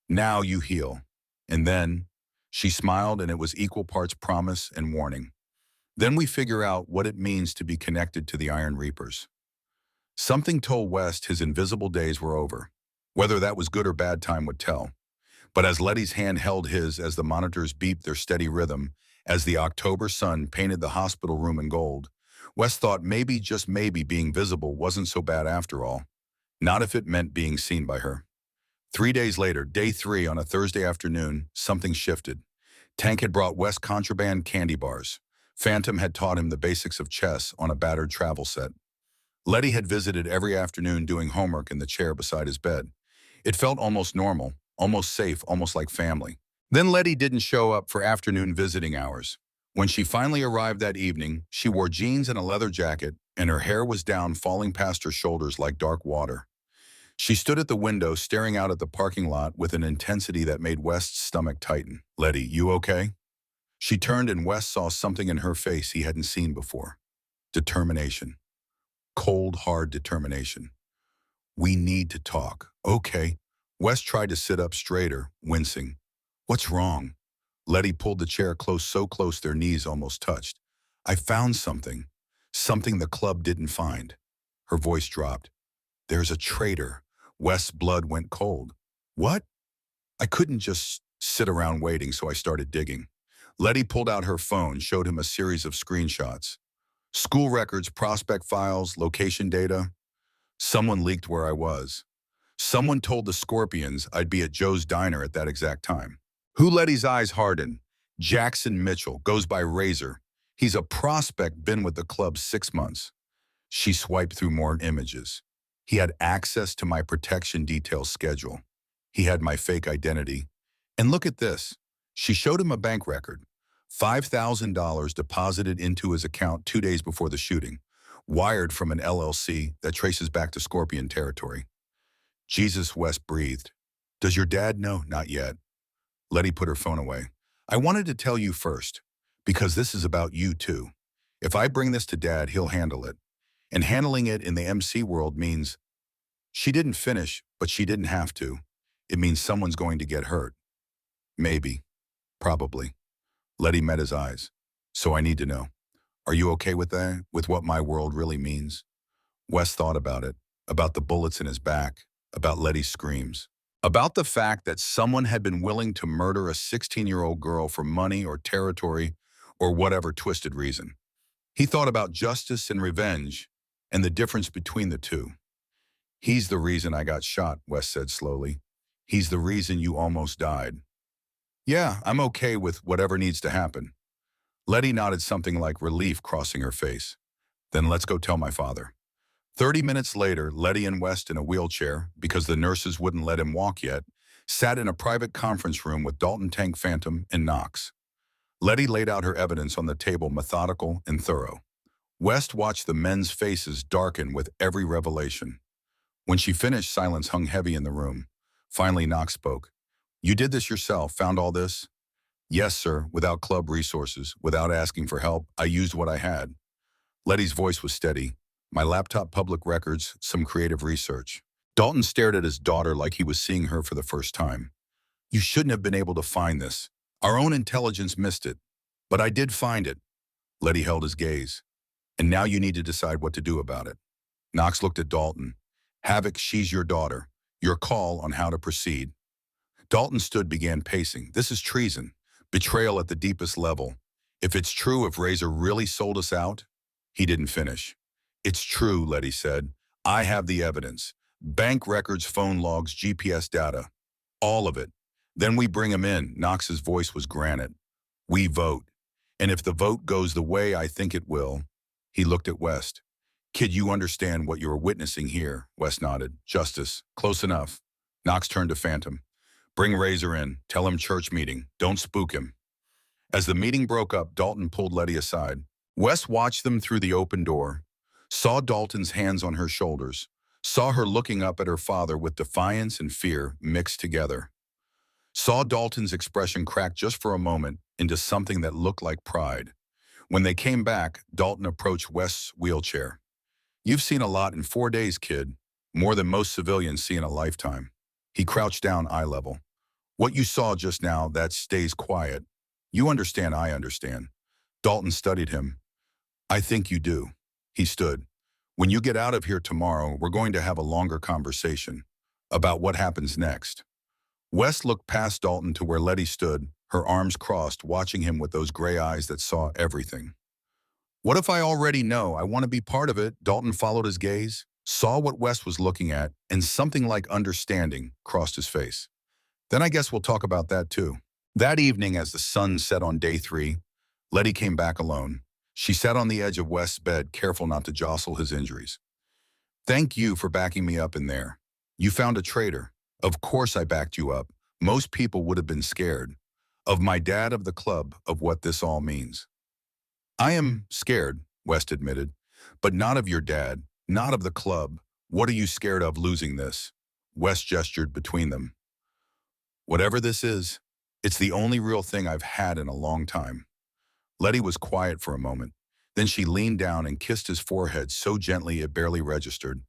Now you heal. And then, she smiled, and it was equal parts promise and warning. Then we figure out what it means to be connected to the Iron Reapers. Something told West his invisible days were over. Whether that was good or bad, time would tell. But as Letty's hand held his, as the monitors beeped their steady rhythm, as the October sun painted the hospital room in gold, West thought maybe, just maybe, being visible wasn't so bad after all. Not if it meant being seen by her. 3 days later, day 3, on a Thursday afternoon, something shifted. Tank had brought West contraband candy bars. Phantom had taught him the basics of chess on a battered travel set. Letty had visited every afternoon, doing homework in the chair beside his bed. It felt almost normal, almost safe, almost like family. Then Letty didn't show up for afternoon visiting hours. When she finally arrived that evening, she wore jeans and a leather jacket, and her hair was down, falling past her shoulders like dark water. She stood at the window, staring out at the parking lot with an intensity that made West's stomach tighten. Letty, you okay? She turned, and West saw something in her face he hadn't seen before. Determination. Cold, hard determination. We need to talk. Okay. West tried to sit up straighter, wincing. What's wrong? Letty pulled the chair close, so close their knees almost touched. I found something. Something the club didn't find. Her voice dropped. There's a traitor. West's blood went cold. What? I couldn't just sit around waiting, so I started digging. Letty pulled out her phone, showed him a series of screenshots. School records, prospect files, location data. Someone leaked where I was. Someone told the Scorpions I'd be at Joe's diner at that exact time. Who? Letty's eyes hardened. Jackson Mitchell, goes by Razor. He's a prospect, been with the club 6 months. She swiped through more images. He had access to my protection detail schedule. He had my fake identity. And look at this. She showed him a bank record. $5,000 deposited into his account 2 days before the shooting, wired from an LLC that traces back to Scorpion territory. Jesus, West breathed. Does your dad know? Not yet. Letty put her phone away. I wanted to tell you first, because this is about you too. If I bring this to Dad, he'll handle it. And handling it in the MC world means... She didn't finish, but she didn't have to. It means someone's going to get hurt. Maybe. Probably. Letty met his eyes. So I need to know. Are you okay with that? With what my world really means? Wes thought about it. About the bullets in his back. About Letty's screams. About the fact that someone had been willing to murder a 16-year-old girl for money or territory or whatever twisted reason. He thought about justice and revenge and the difference between the two. He's the reason I got shot, West said slowly. He's the reason you almost died. Yeah, I'm okay with whatever needs to happen. Letty nodded, something like relief crossing her face. Then let's go tell my father. 30 minutes later, Letty and West, in a wheelchair, because the nurses wouldn't let him walk yet, sat in a private conference room with Dalton, Tank Phantom, and Knox. Letty laid out her evidence on the table, methodical and thorough. West watched the men's faces darken with every revelation. When she finished, silence hung heavy in the room. Finally, Knox spoke. You did this yourself, found all this? Yes, sir, without club resources, without asking for help. I used what I had. Letty's voice was steady. My laptop, public records, some creative research. Dalton stared at his daughter like he was seeing her for the first time. You shouldn't have been able to find this. Our own intelligence missed it. But I did find it. Letty held his gaze. And now you need to decide what to do about it. Knox looked at Dalton. Havoc, she's your daughter. Your call on how to proceed. Dalton stood, began pacing. This is treason. Betrayal at the deepest level. If it's true, if Razor really sold us out. He didn't finish. It's true, Letty said. I have the evidence. Bank records, phone logs, GPS data. All of it. Then we bring him in. Knox's voice was granite. We vote. And if the vote goes the way I think it will. He looked at West. Kid, you understand what you're witnessing here? West nodded. Justice. Close enough. Knox turned to Phantom. Bring Razor in. Tell him church meeting. Don't spook him. As the meeting broke up, Dalton pulled Letty aside. West watched them through the open door, saw Dalton's hands on her shoulders, saw her looking up at her father with defiance and fear mixed together. Saw Dalton's expression crack just for a moment into something that looked like pride. When they came back, Dalton approached West's wheelchair. You've seen a lot in 4 days, kid. More than most civilians see in a lifetime. He crouched down eye level. What you saw just now, that stays quiet. You understand, I understand. Dalton studied him. I think you do. He stood. When you get out of here tomorrow, we're going to have a longer conversation about what happens next. West looked past Dalton to where Letty stood, her arms crossed, watching him with those gray eyes that saw everything. What if I already know? I want to be part of it. Dalton followed his gaze, saw what West was looking at, and something like understanding crossed his face. Then I guess we'll talk about that too. That evening, as the sun set on day 3, Letty came back alone. She sat on the edge of West's bed, careful not to jostle his injuries. Thank you for backing me up in there. You found a traitor. Of course I backed you up. Most people would have been scared. Of my dad, of the club, of what this all means. I am scared, West admitted, but not of your dad, not of the club. What are you scared of, losing this? West gestured between them. Whatever this is, it's the only real thing I've had in a long time. Letty was quiet for a moment. Then she leaned down and kissed his forehead so gently it barely registered.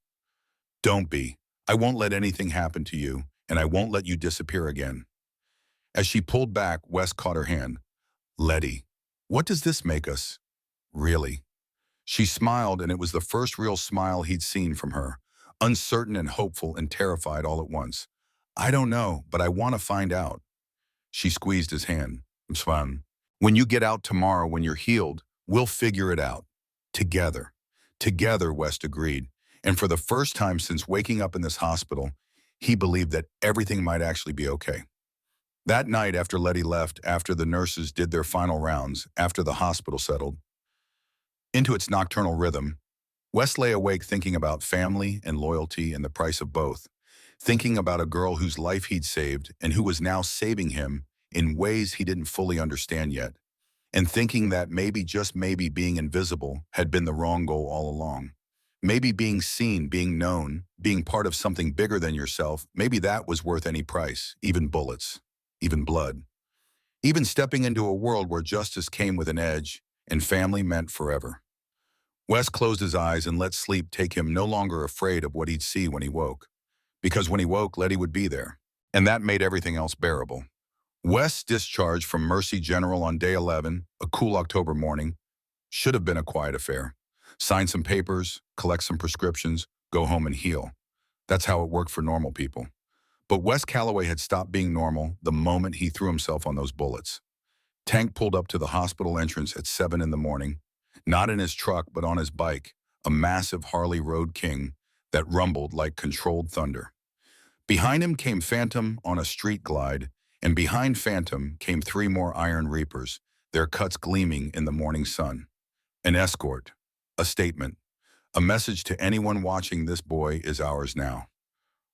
Don't be. I won't let anything happen to you, and I won't let you disappear again. As she pulled back, West caught her hand. Letty, what does this make us? Really? She smiled, and it was the first real smile he'd seen from her, uncertain and hopeful and terrified all at once. I don't know, but I want to find out. She squeezed his hand. Swan. When you get out tomorrow, when you're healed, we'll figure it out. Together. Together, West agreed. And for the first time since waking up in this hospital, he believed that everything might actually be okay. That night, after Letty left, after the nurses did their final rounds, after the hospital settled into its nocturnal rhythm, West lay awake thinking about family and loyalty and the price of both, thinking about a girl whose life he'd saved and who was now saving him in ways he didn't fully understand yet, and thinking that maybe, just maybe, being invisible had been the wrong goal all along. Maybe being seen, being known, being part of something bigger than yourself, maybe that was worth any price, even bullets, even blood. Even stepping into a world where justice came with an edge and family meant forever. Wes closed his eyes and let sleep take him, no longer afraid of what he'd see when he woke. Because when he woke, Letty would be there. And that made everything else bearable. Wes discharged from Mercy General on day 11, a cool October morning. Should have been a quiet affair. Sign some papers, collect some prescriptions, go home and heal. That's how it worked for normal people. But Wes Calloway had stopped being normal the moment he threw himself on those bullets. Tank pulled up to the hospital entrance at 7 in the morning, not in his truck but on his bike, a massive Harley Road King that rumbled like controlled thunder. Behind him came Phantom on a street glide, and behind Phantom came three more Iron Reapers, their cuts gleaming in the morning sun. An escort, a statement, a message to anyone watching: this boy is ours now.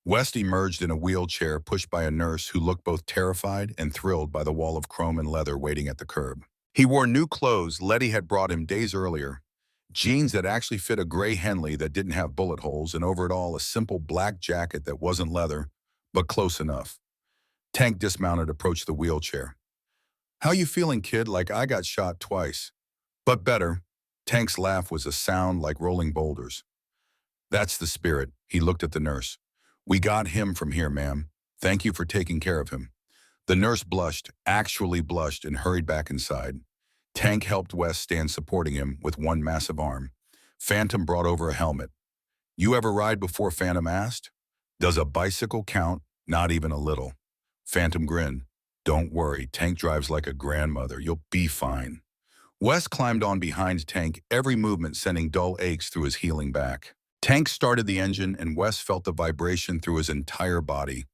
West emerged in a wheelchair pushed by a nurse who looked both terrified and thrilled by the wall of chrome and leather waiting at the curb. He wore new clothes Letty had brought him days earlier, jeans that actually fit a gray Henley that didn't have bullet holes, and over it all a simple black jacket that wasn't leather, but close enough. Tank dismounted, approached the wheelchair. "How you feeling, kid? Like I got shot twice." "But better." Tank's laugh was a sound like rolling boulders. "That's the spirit." He looked at the nurse. "We got him from here, ma'am. Thank you for taking care of him." The nurse blushed, actually blushed, and hurried back inside. Tank helped Wes stand, supporting him with one massive arm. Phantom brought over a helmet. "You ever ride before?" Phantom asked. "Does a bicycle count?" "Not even a little." Phantom grinned. "Don't worry, Tank drives like a grandmother. You'll be fine." Wes climbed on behind Tank, every movement sending dull aches through his healing back. Tank started the engine, and Wes felt the vibration through his entire body.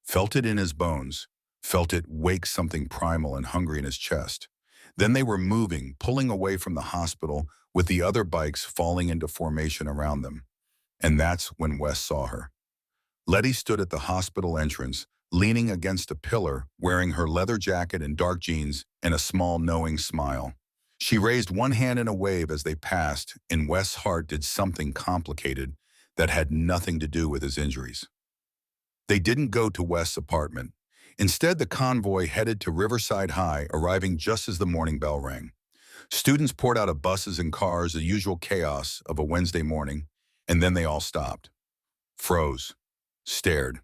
Felt it in his bones. Felt it wake something primal and hungry in his chest. Then they were moving, pulling away from the hospital, with the other bikes falling into formation around them. And that's when Wes saw her. Letty stood at the hospital entrance, leaning against a pillar, wearing her leather jacket and dark jeans and a small, knowing smile. She raised one hand in a wave as they passed, and Wes' heart did something complicated that had nothing to do with his injuries. They didn't go to Wes' apartment. Instead, the convoy headed to Riverside High, arriving just as the morning bell rang. Students poured out of buses and cars, the usual chaos of a Wednesday morning, and then they all stopped. Froze. Stared.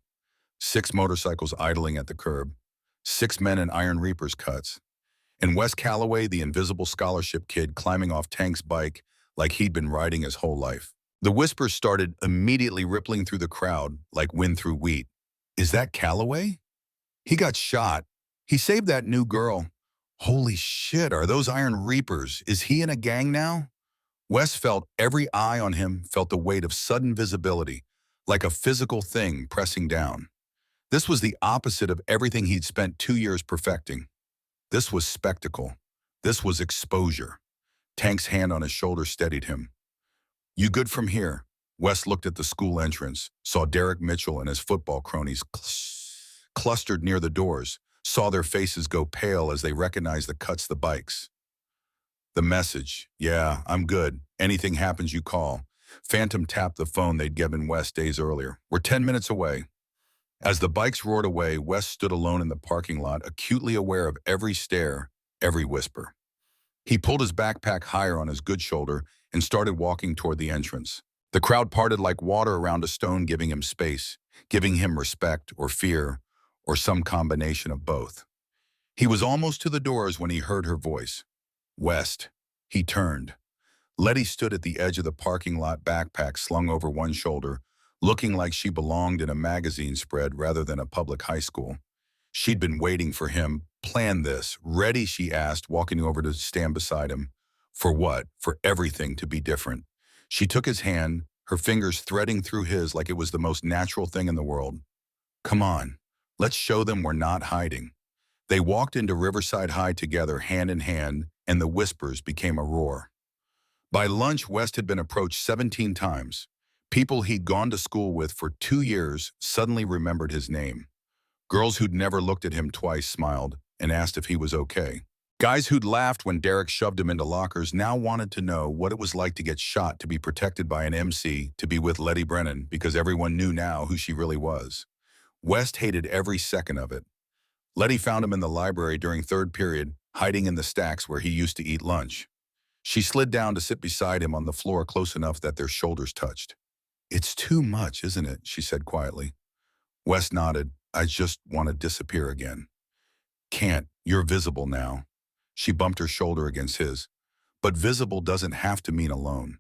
6 motorcycles idling at the curb. 6 men in Iron Reapers cuts. And Wes Calloway, the invisible scholarship kid, climbing off Tank's bike like he'd been riding his whole life. The whispers started immediately rippling through the crowd like wind through wheat. "Is that Calloway? He got shot. He saved that new girl. Holy shit, are those Iron Reapers? Is he in a gang now?" Wes felt every eye on him, felt the weight of sudden visibility, like a physical thing pressing down. This was the opposite of everything he'd spent 2 years perfecting. This was spectacle. This was exposure. Tank's hand on his shoulder steadied him. "You good from here?" Wes looked at the school entrance, saw Derek Mitchell and his football cronies clustered near the doors, saw their faces go pale as they recognized the cuts, the bikes. The message: "Yeah, I'm good. Anything happens, you call." Phantom tapped the phone they'd given Wes days earlier. "We're 10 minutes away." As the bikes roared away, Wes stood alone in the parking lot, acutely aware of every stare, every whisper. He pulled his backpack higher on his good shoulder and started walking toward the entrance. The crowd parted like water around a stone, giving him space, giving him respect or fear, or some combination of both. He was almost to the doors when he heard her voice. "West." He turned. Letty stood at the edge of the parking lot, backpack slung over one shoulder, looking like she belonged in a magazine spread rather than a public high school. She'd been waiting for him. "Plan this. Ready?" she asked, walking over to stand beside him. "For what?" "For everything to be different." She took his hand, her fingers threading through his like it was the most natural thing in the world. "Come on. Let's show them we're not hiding." They walked into Riverside High together, hand in hand, and the whispers became a roar. By lunch, West had been approached 17 times. People he'd gone to school with for 2 years suddenly remembered his name. Girls who'd never looked at him twice smiled and asked if he was okay. Guys who'd laughed when Derek shoved him into lockers now wanted to know what it was like to get shot, to be protected by an MC, to be with Letty Brennan, because everyone knew now who she really was. West hated every second of it. Letty found him in the library during third period, hiding in the stacks where he used to eat lunch. She slid down to sit beside him on the floor, close enough that their shoulders touched. "It's too much, isn't it?" she said quietly. Wes nodded. "I just want to disappear again." "Can't. You're visible now." She bumped her shoulder against his. "But visible doesn't have to mean alone.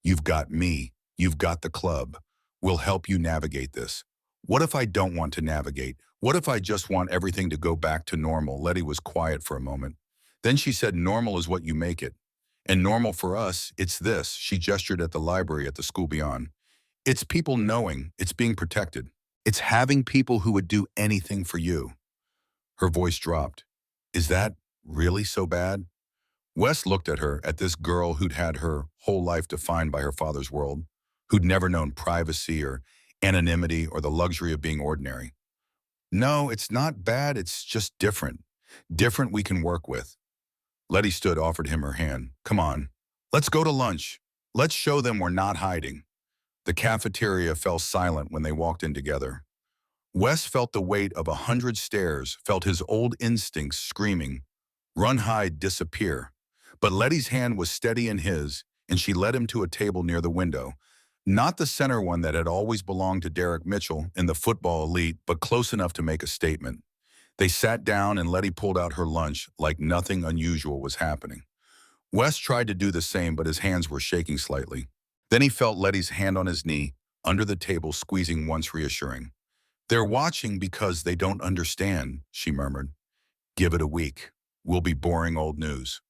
You've got me. You've got the club. We'll help you navigate this. What if I don't want to navigate? What if I just want everything to go back to normal? Letty was quiet for a moment. Then she said, normal is what you make it. And normal for us, it's this. She gestured at the library at the school beyond. It's people knowing it's being protected. It's having people who would do anything for you. Her voice dropped. Is that really so bad? Wes looked at her, at this girl who'd had her whole life defined by her father's world, who'd never known privacy or anonymity or the luxury of being ordinary. No, it's not bad, it's just different. Different we can work with. Letty stood, offered him her hand. Come on, let's go to lunch. Let's show them we're not hiding. The cafeteria fell silent when they walked in together. Wes felt the weight of 100 stares, felt his old instincts screaming, run, hide, disappear. But Letty's hand was steady in his, and she led him to a table near the window. Not the center one that had always belonged to Derek Mitchell in the football elite, but close enough to make a statement. They sat down and Letty pulled out her lunch like nothing unusual was happening. Wes tried to do the same, but his hands were shaking slightly. Then he felt Letty's hand on his knee, under the table, squeezing once reassuring. They're watching because they don't understand, she murmured. Give it a week. We'll be boring old news.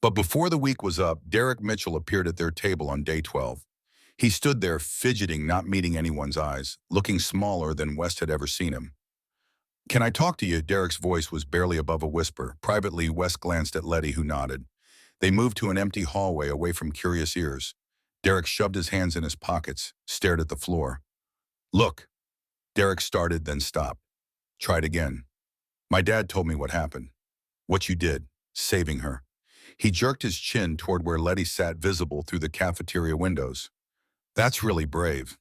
But before the week was up, Derek Mitchell appeared at their table on day 12. He stood there, fidgeting, not meeting anyone's eyes, looking smaller than West had ever seen him. Can I talk to you? Derek's voice was barely above a whisper. Privately, West glanced at Letty, who nodded. They moved to an empty hallway away from curious ears. Derek shoved his hands in his pockets, stared at the floor. Look. Derek started, then stopped. Tried again. My dad told me what happened. What you did, saving her. He jerked his chin toward where Letty sat, visible through the cafeteria windows. That's really brave.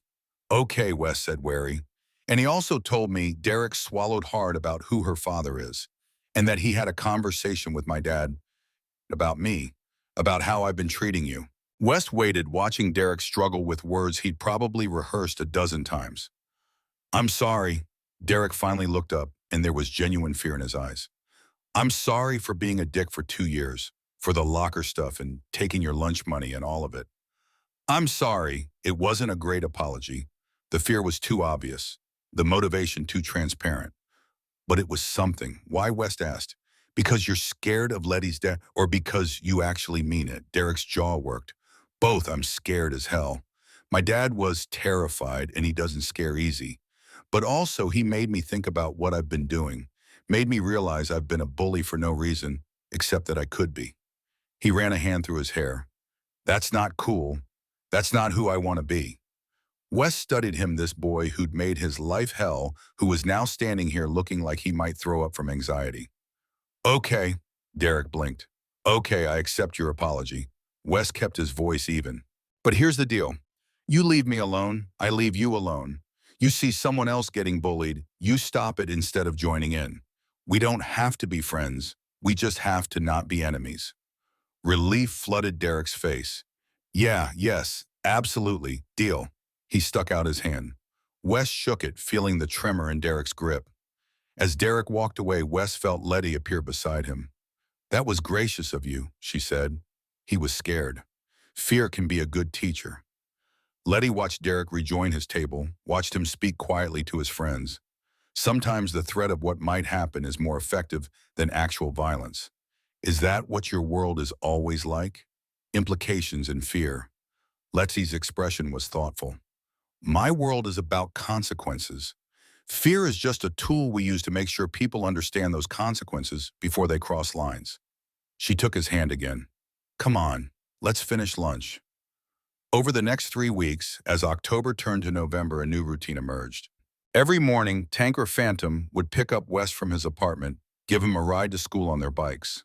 Okay, Wes said, wary. And he also told me Derek swallowed hard about who her father is, and that he had a conversation with my dad about me, about how I've been treating you. West waited, watching Derek struggle with words he'd probably rehearsed a dozen times. I'm sorry. Derek finally looked up, and there was genuine fear in his eyes. I'm sorry for being a dick for 2 years, for the locker stuff and taking your lunch money and all of it. I'm sorry. It wasn't a great apology. The fear was too obvious, the motivation too transparent. But it was something. Why, West asked. Because you're scared of Letty's death, or because you actually mean it? Derek's jaw worked. Both. I'm scared as hell. My dad was terrified, and he doesn't scare easy. But also, he made me think about what I've been doing, made me realize I've been a bully for no reason, except that I could be. He ran a hand through his hair. That's not cool. That's not who I want to be. Wes studied him, this boy who'd made his life hell, who was now standing here looking like he might throw up from anxiety. Okay, Derek blinked. Okay, I accept your apology. Wes kept his voice even. But here's the deal. You leave me alone, I leave you alone. You see someone else getting bullied, you stop it instead of joining in. We don't have to be friends. We just have to not be enemies. Relief flooded Derek's face. Yeah, yes, absolutely, deal. He stuck out his hand. Wes shook it, feeling the tremor in Derek's grip. As Derek walked away, Wes felt Letty appear beside him. That was gracious of you, she said. He was scared. Fear can be a good teacher. Letty watched Derek rejoin his table, watched him speak quietly to his friends. Sometimes the threat of what might happen is more effective than actual violence. Is that what your world is always like? Implications and fear. Letty's expression was thoughtful. My world is about consequences. Fear is just a tool we use to make sure people understand those consequences before they cross lines. She took his hand again. Come on, let's finish lunch. Over the next 3 weeks, as October turned to November, a new routine emerged. Every morning, Tank or Phantom would pick up Wes from his apartment, give him a ride to school on their bikes.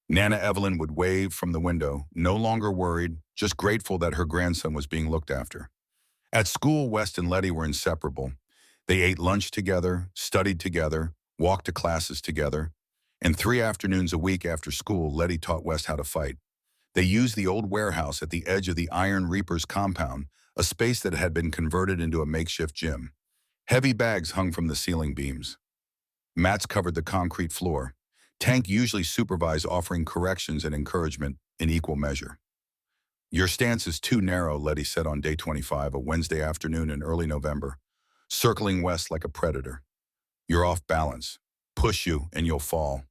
Nana Evelyn would wave from the window, no longer worried, just grateful that her grandson was being looked after. At school, Wes and Letty were inseparable. They ate lunch together, studied together, walked to classes together, and 3 afternoons a week after school, Letty taught Wes how to fight. They used the old warehouse at the edge of the Iron Reaper's compound, a space that had been converted into a makeshift gym. Heavy bags hung from the ceiling beams. Mats covered the concrete floor. Tank usually supervised, offering corrections and encouragement in equal measure. Your stance is too narrow, Letty said on day 25, a Wednesday afternoon in early November. circling West like a predator. You're off balance. Push you and you'll fall.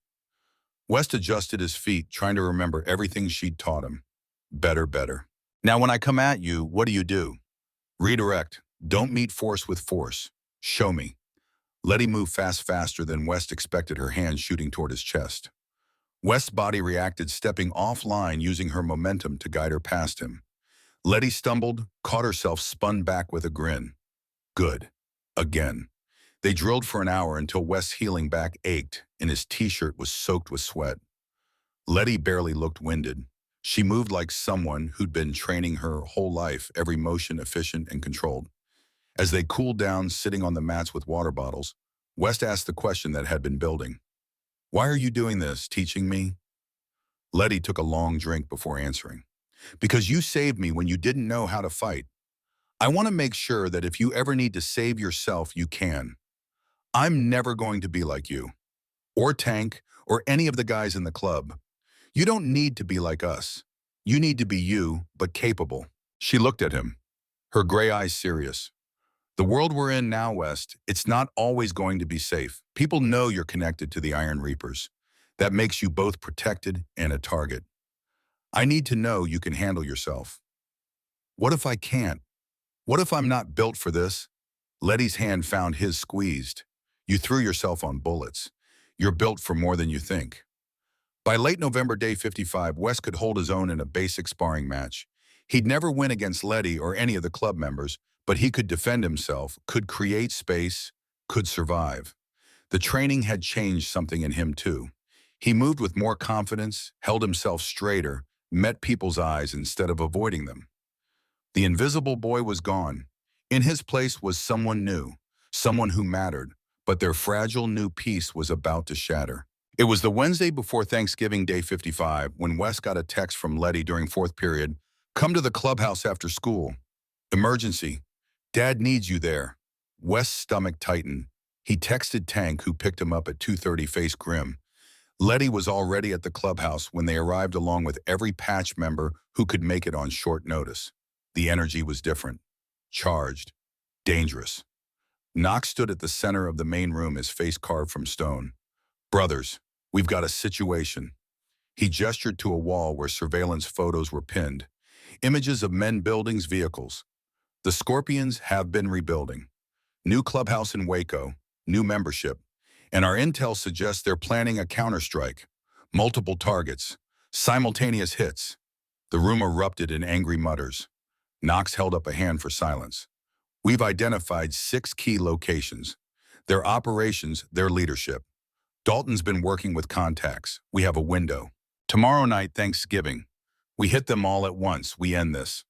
West adjusted his feet, trying to remember everything she'd taught him. Better, better. Now when I come at you, what do? Redirect. Don't meet force with force. Show me. Letty moved faster than West expected, her hand shooting toward his chest. West's body reacted, stepping offline, using her momentum to guide her past him. Letty stumbled, caught herself, spun back with a grin. Good. Again. They drilled for an hour until West's healing back ached and his t-shirt was soaked with sweat. Letty barely looked winded. She moved like someone who'd been training her whole life, every motion efficient and controlled. As they cooled down, sitting on the mats with water bottles, West asked the question that had been building. Why are you doing this, teaching me? Letty took a long drink before answering. Because you saved me when you didn't know how to fight. I want to make sure that if you ever need to save yourself, you can. I'm never going to be like you, or Tank, or any of the guys in the club. You don't need to be like us. You need to be you, but capable. She looked at him, her gray eyes serious. The world we're in now, West, it's not always going to be safe. People know you're connected to the Iron Reapers. That makes you both protected and a target. I need to know you can handle yourself. What if I can't? What if I'm not built for this? Letty's hand found his squeezed. You threw yourself on bullets. You're built for more than you think. By late November, day 55, West could hold his own in a basic sparring match. He'd never win against Letty or any of the club members, but he could defend himself, could create space, could survive. The training had changed something in him too. He moved with more confidence, held himself straighter, met people's eyes instead of avoiding them. The invisible boy was gone. In his place was someone new, someone who mattered, but their fragile new peace was about to shatter. It was the Wednesday before Thanksgiving, day 55, when Wes got a text from Letty during fourth period. Come to the clubhouse after school. Emergency. Dad needs you there. Wes' stomach tightened. He texted Tank, who picked him up at 2:30, face grim. Letty was already at the clubhouse when they arrived, along with every patch member who could make it on short notice. The energy was different. Charged. Dangerous. Knox stood at the center of the main room, his face carved from stone. Brothers, we've got a situation. He gestured to a wall where surveillance photos were pinned. Images of men, buildings, vehicles. The Scorpions have been rebuilding. New clubhouse in Waco, new membership. And our intel suggests they're planning a counterstrike. Multiple targets. Simultaneous hits. The room erupted in angry mutters. Knox held up a hand for silence. We've identified 6 key locations. Their operations, their leadership. Dalton's been working with contacts. We have a window. Tomorrow night, Thanksgiving. We hit them all at once. We end this.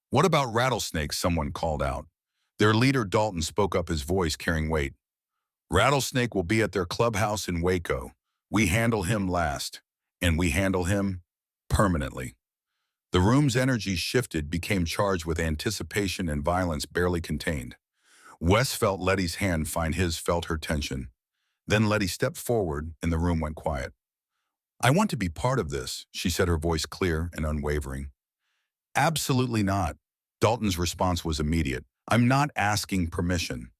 What about Rattlesnake? Someone called out. Their leader, Dalton, spoke up, his voice carrying weight. Rattlesnake will be at their clubhouse in Waco. We handle him last. And we handle him permanently. The room's energy shifted, became charged with anticipation and violence barely contained. Wes felt Letty's hand find his, felt her tension. Then Letty stepped forward and the room went quiet. I want to be part of this, she said, her voice clear and unwavering. Absolutely not. Dalton's response was immediate. I'm not asking permission.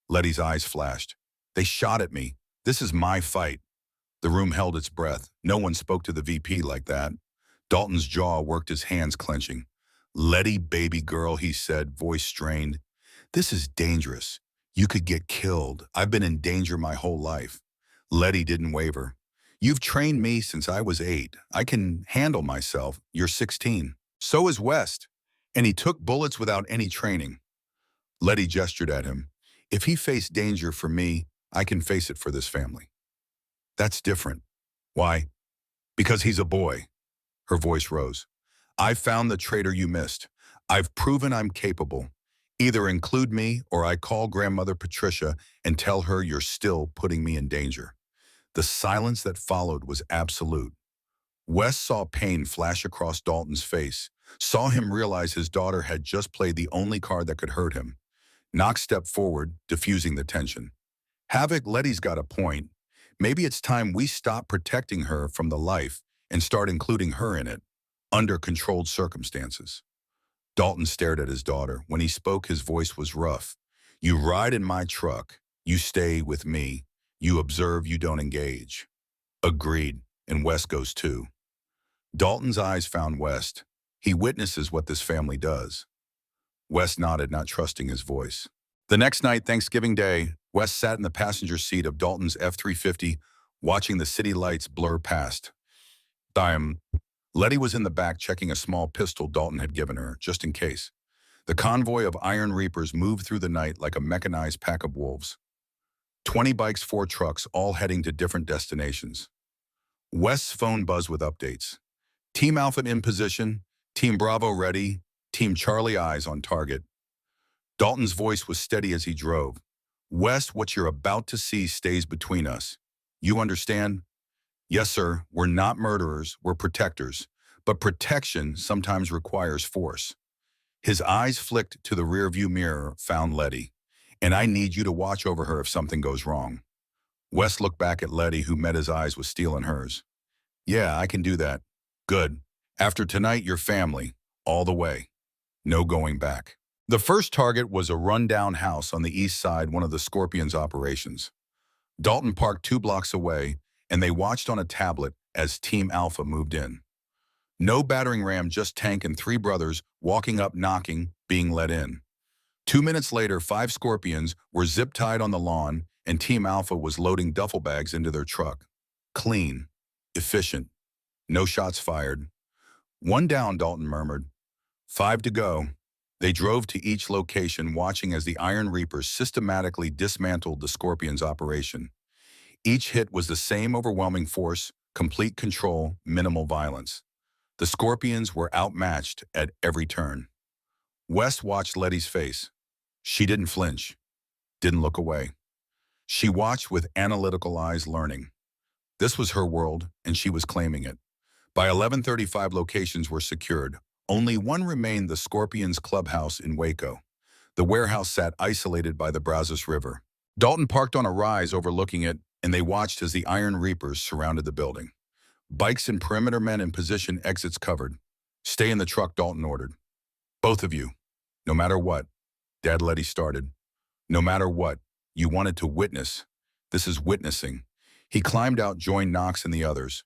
Letty's eyes flashed. They shot at me. This is my fight. The room held its breath. No one spoke to the VP like that. Dalton's jaw worked, his hands clenching. Letty, baby girl, he said, voice strained. This is dangerous. You could get killed. I've been in danger my whole life. Letty didn't waver. You've trained me since I was 8. I can handle myself. You're 16. So is West. And he took bullets without any training. Letty gestured at him. If he faced danger for me, I can face it for this family. That's different. Why? Because he's a boy. Her voice rose. I've found the traitor you missed. I've proven I'm capable. Either include me or I call Grandmother Patricia and tell her you're still putting me in danger. The silence that followed was absolute. Wes saw pain flash across Dalton's face, saw him realize his daughter had just played the only card that could hurt him. Knox stepped forward, diffusing the tension. Havoc, Letty's got a point. Maybe it's time we stop protecting her from the life and start including her in it, under controlled circumstances. Dalton stared at his daughter. When he spoke, his voice was rough. You ride in my truck. You stay with me. You observe, you don't engage. Agreed. And West goes too. Dalton's eyes found West. He witnesses what this family does. West nodded, not trusting his voice. The next night, Thanksgiving Day, West sat in the passenger seat of Dalton's F-350, watching the city lights blur past. Letty was in the back checking a small pistol Dalton had given her, just in case. The convoy of Iron Reapers moved through the night like a mechanized pack of wolves. 20 bikes, 4 trucks, all heading to different destinations. West's phone buzzed with updates. Team Alpha in position, Team Bravo ready, Team Charlie eyes on target. Dalton's voice was steady as he drove. West, what you're about to see stays between us. You understand? Yes, sir. We're not murderers, we're protectors. But protection sometimes requires force. His eyes flicked to the rearview mirror, found Letty. And I need you to watch over her if something goes wrong. West looked back at Letty, who met his eyes with steel in hers. Yeah, I can do that. Good. After tonight, your family. All the way. No going back. The first target was a rundown house on the east side, one of the Scorpions' operations. Dalton parked 2 blocks away, and they watched on a tablet as Team Alpha moved in. No battering ram, just tank and 3 brothers walking up, knocking, being let in. 2 minutes later, 5 Scorpions were zip-tied on the lawn, and Team Alpha was loading duffel bags into their truck. Clean. Efficient. No shots fired. 1 down, Dalton murmured. 5 to go. They drove to each location, watching as the Iron Reapers systematically dismantled the Scorpions' operation. Each hit was the same overwhelming force, complete control, minimal violence. The Scorpions were outmatched at every turn. West watched Letty's face. She didn't flinch, didn't look away. She watched with analytical eyes, learning. This was her world, and she was claiming it. By 11:35, locations were secured. Only one remained, the Scorpions' clubhouse in Waco. The warehouse sat isolated by the Brazos River. Dalton parked on a rise overlooking it, and they watched as the Iron Reapers surrounded the building. Bikes and perimeter men in position, exits covered. Stay in the truck, Dalton ordered. Both of you. No matter what. Dad, Letty started. No matter what. You wanted to witness. This is witnessing. He climbed out, joined Knox and the others.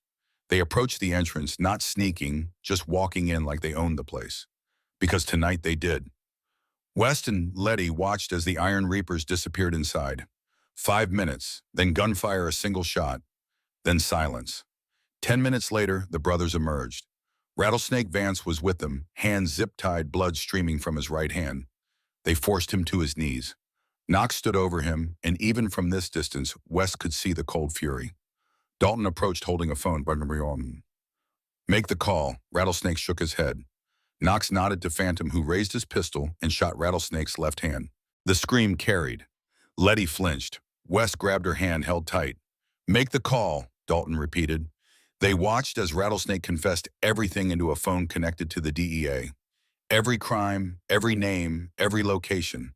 They approached the entrance, not sneaking, just walking in like they owned the place. Because tonight they did. West and Letty watched as the Iron Reapers disappeared inside. 5 minutes, then gunfire, a single shot, then silence. 10 minutes later, the brothers emerged. Rattlesnake Vance was with them, hands zip-tied, blood streaming from his right hand. They forced him to his knees. Knox stood over him, and even from this distance, West could see the cold fury. Dalton approached, holding a phone. Make the call. Rattlesnake shook his head. Knox nodded to Phantom, who raised his pistol and shot Rattlesnake's left hand. The scream carried. Letty flinched. West grabbed her hand, held tight. Make the call, Dalton repeated. They watched as Rattlesnake confessed everything into a phone connected to the DEA. Every crime, every name, every location.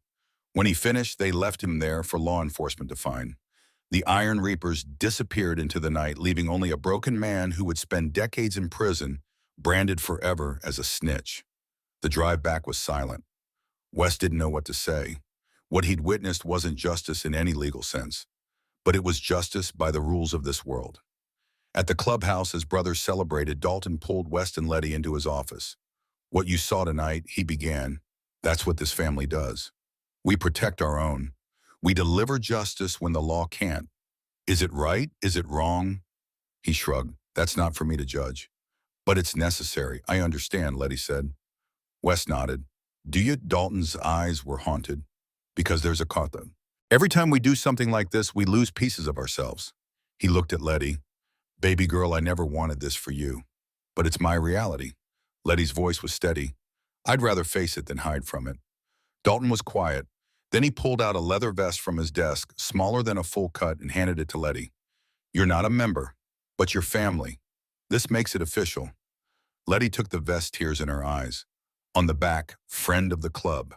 When he finished, they left him there for law enforcement to find. The Iron Reapers disappeared into the night, leaving only a broken man who would spend decades in prison, branded forever as a snitch. The drive back was silent. West didn't know what to say. What he'd witnessed wasn't justice in any legal sense, but it was justice by the rules of this world. At the clubhouse, as brothers celebrated, Dalton pulled West and Letty into his office. What you saw tonight, he began, that's what this family does. We protect our own. We deliver justice when the law can't. Is it right? Is it wrong? He shrugged. That's not for me to judge. But it's necessary. I understand, Letty said. West nodded. Do you? Dalton's eyes were haunted. Because there's a kata. Every time we do something like this, we lose pieces of ourselves. He looked at Letty. Baby girl, I never wanted this for you. But it's my reality. Letty's voice was steady. I'd rather face it than hide from it. Dalton was quiet. Then he pulled out a leather vest from his desk, smaller than a full cut, and handed it to Letty. You're not a member, but your family. This makes it official. Letty took the vest, tears in her eyes. On the back, friend of the club.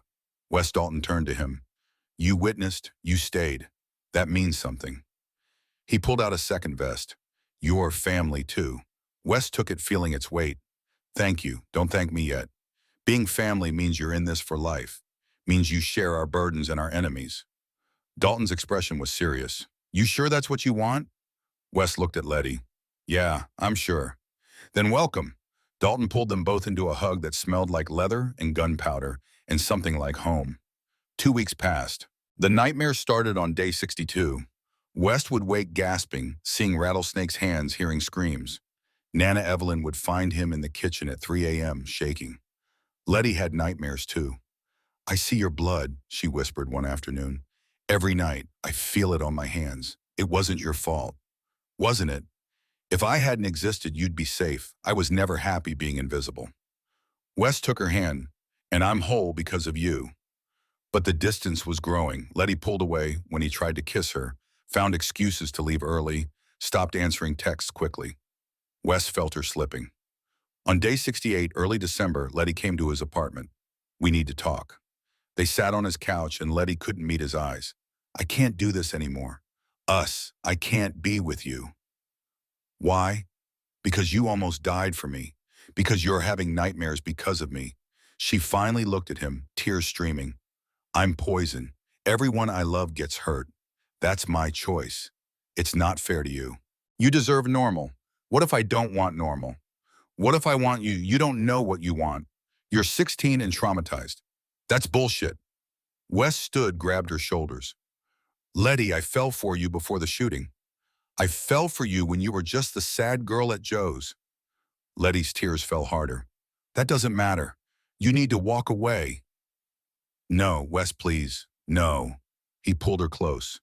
West Dalton turned to him. You witnessed, you stayed. That means something. He pulled out a second vest. Your family, too. West took it, feeling its weight. Thank you. Don't thank me yet. Being family means you're in this for life. means you share our burdens and our enemies. Dalton's expression was serious. You sure that's what you want? Wes looked at Letty. Yeah, I'm sure. Then welcome. Dalton pulled them both into a hug that smelled like leather and gunpowder and something like home. 2 weeks passed. The nightmare started on day 62. West would wake gasping, seeing Rattlesnake's hands, hearing screams. Nana Evelyn would find him in the kitchen at 3 a.m., shaking. Letty had nightmares too. I see your blood, she whispered one afternoon. Every night, I feel it on my hands. It wasn't your fault. Wasn't it? If I hadn't existed, you'd be safe. I was never happy being invisible. West took her hand, and I'm whole because of you. But the distance was growing. Letty pulled away when he tried to kiss her, found excuses to leave early, stopped answering texts quickly. Wes felt her slipping. On day 68, early December, Letty came to his apartment. We need to talk. They sat on his couch and Letty couldn't meet his eyes. I can't do this anymore. I can't be with you. Why? Because you almost died for me. Because you're having nightmares because of me. She finally looked at him, tears streaming. I'm poison. Everyone I love gets hurt. That's my choice. It's not fair to you. You deserve normal. What if I don't want normal? What if I want you? You don't know what you want. You're 16 and traumatized. That's bullshit. Wes stood, grabbed her shoulders. Letty, I fell for you before the shooting. I fell for you when you were just the sad girl at Joe's. Letty's tears fell harder. That doesn't matter. You need to walk away. No, Wes, please. No. He pulled her close.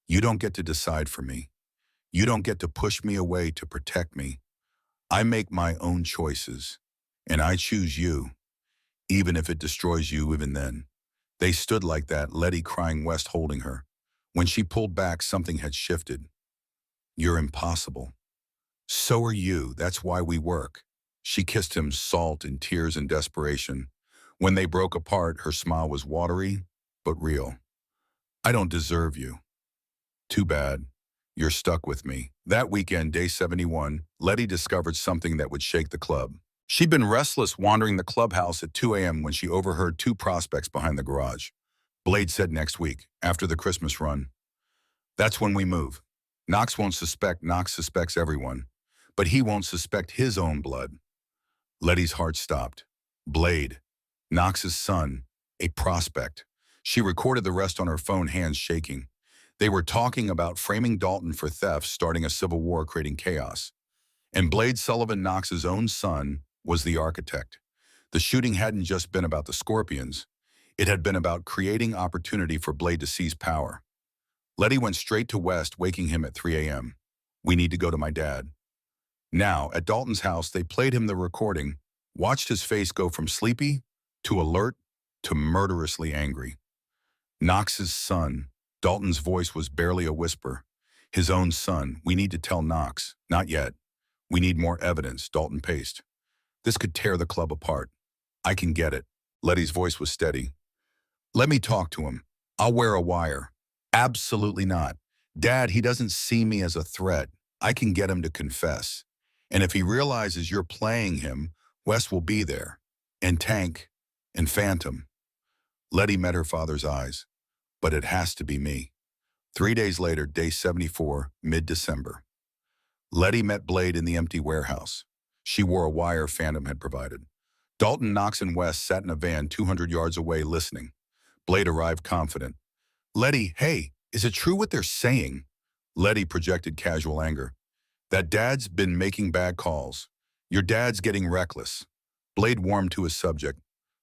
You don't get to decide for me. You don't get to push me away to protect me. I make my own choices, and I choose you, even if it destroys you even then. They stood like that, Letty crying, West holding her. When she pulled back, something had shifted. You're impossible. So are you. That's why we work. She kissed him, salt in tears and desperation. When they broke apart, her smile was watery, but real. I don't deserve you. Too bad. You're stuck with me. That weekend, day 71, Letty discovered something that would shake the club. She'd been restless wandering the clubhouse at 2 a.m. when she overheard two prospects behind the garage. Blade said next week, after the Christmas run. That's when we move. Knox won't suspect. Knox suspects everyone. But he won't suspect his own blood. Letty's heart stopped. Blade. Knox's son. A prospect. She recorded the rest on her phone, hands shaking. They were talking about framing Dalton for theft, starting a civil war, creating chaos. And Blade Sullivan, Knox's own son, was the architect. The shooting hadn't just been about the Scorpions. It had been about creating opportunity for Blade to seize power. Letty went straight to West, waking him at 3 a.m. We need to go to my dad. Now, at Dalton's house, they played him the recording, watched his face go from sleepy to alert to murderously angry. Knox's son. Dalton's voice was barely a whisper. His own son. We need to tell Knox. Not yet. We need more evidence, Dalton paced. This could tear the club apart. I can get it. Letty's voice was steady. Let me talk to him. I'll wear a wire. Absolutely not. Dad, he doesn't see me as a threat. I can get him to confess. And if he realizes you're playing him, Wes will be there. And Tank. And Phantom. Letty met her father's eyes. But it has to be me. 3 days later, day 74, mid-December. Letty met Blade in the empty warehouse. She wore a wire Phantom had provided. Dalton, Knox, and West sat in a van 200 yards away listening. Blade arrived confident. Letty, hey, is it true what they're saying? Letty projected casual anger. That Dad's been making bad calls. Your dad's getting reckless. Blade warmed to his subject.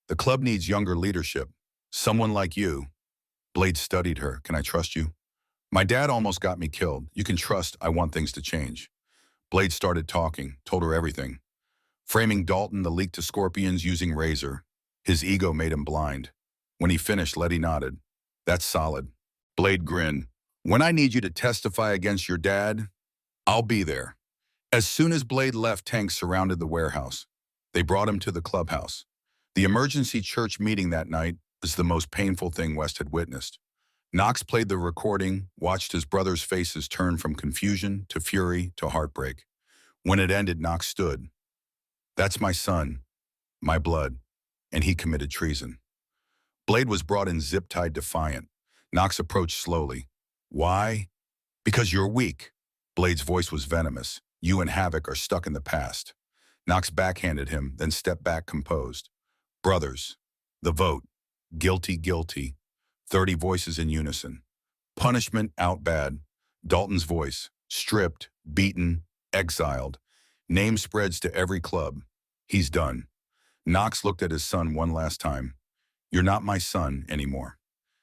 The club needs younger leadership. Someone like you. Blade studied her. Can I trust you? My dad almost got me killed. You can trust I want things to change. Blade started talking, told her everything. Framing Dalton, the leak to Scorpions using Razor. His ego made him blind. When he finished, Letty nodded. That's solid. Blade grinned. When I need you to testify against your dad, I'll be there. As soon as Blade left, tanks surrounded the warehouse. They brought him to the clubhouse. The emergency church meeting that night was the most painful thing West had witnessed. Knox played the recording, watched his brothers' faces turn from confusion to fury to heartbreak. When it ended, Knox stood. That's my son, my blood, and he committed treason. Blade was brought in zip-tied defiant. Knox approached slowly. Why? Because you're weak. Blade's voice was venomous. You and Havoc are stuck in the past. Knox backhanded him, then stepped back composed. Brothers. The vote. Guilty, guilty. 30 voices in unison. Punishment out bad. Dalton's voice. Stripped, beaten, exiled. Name spreads to every club. He's done. Knox looked at his son one last time. You're not my son anymore.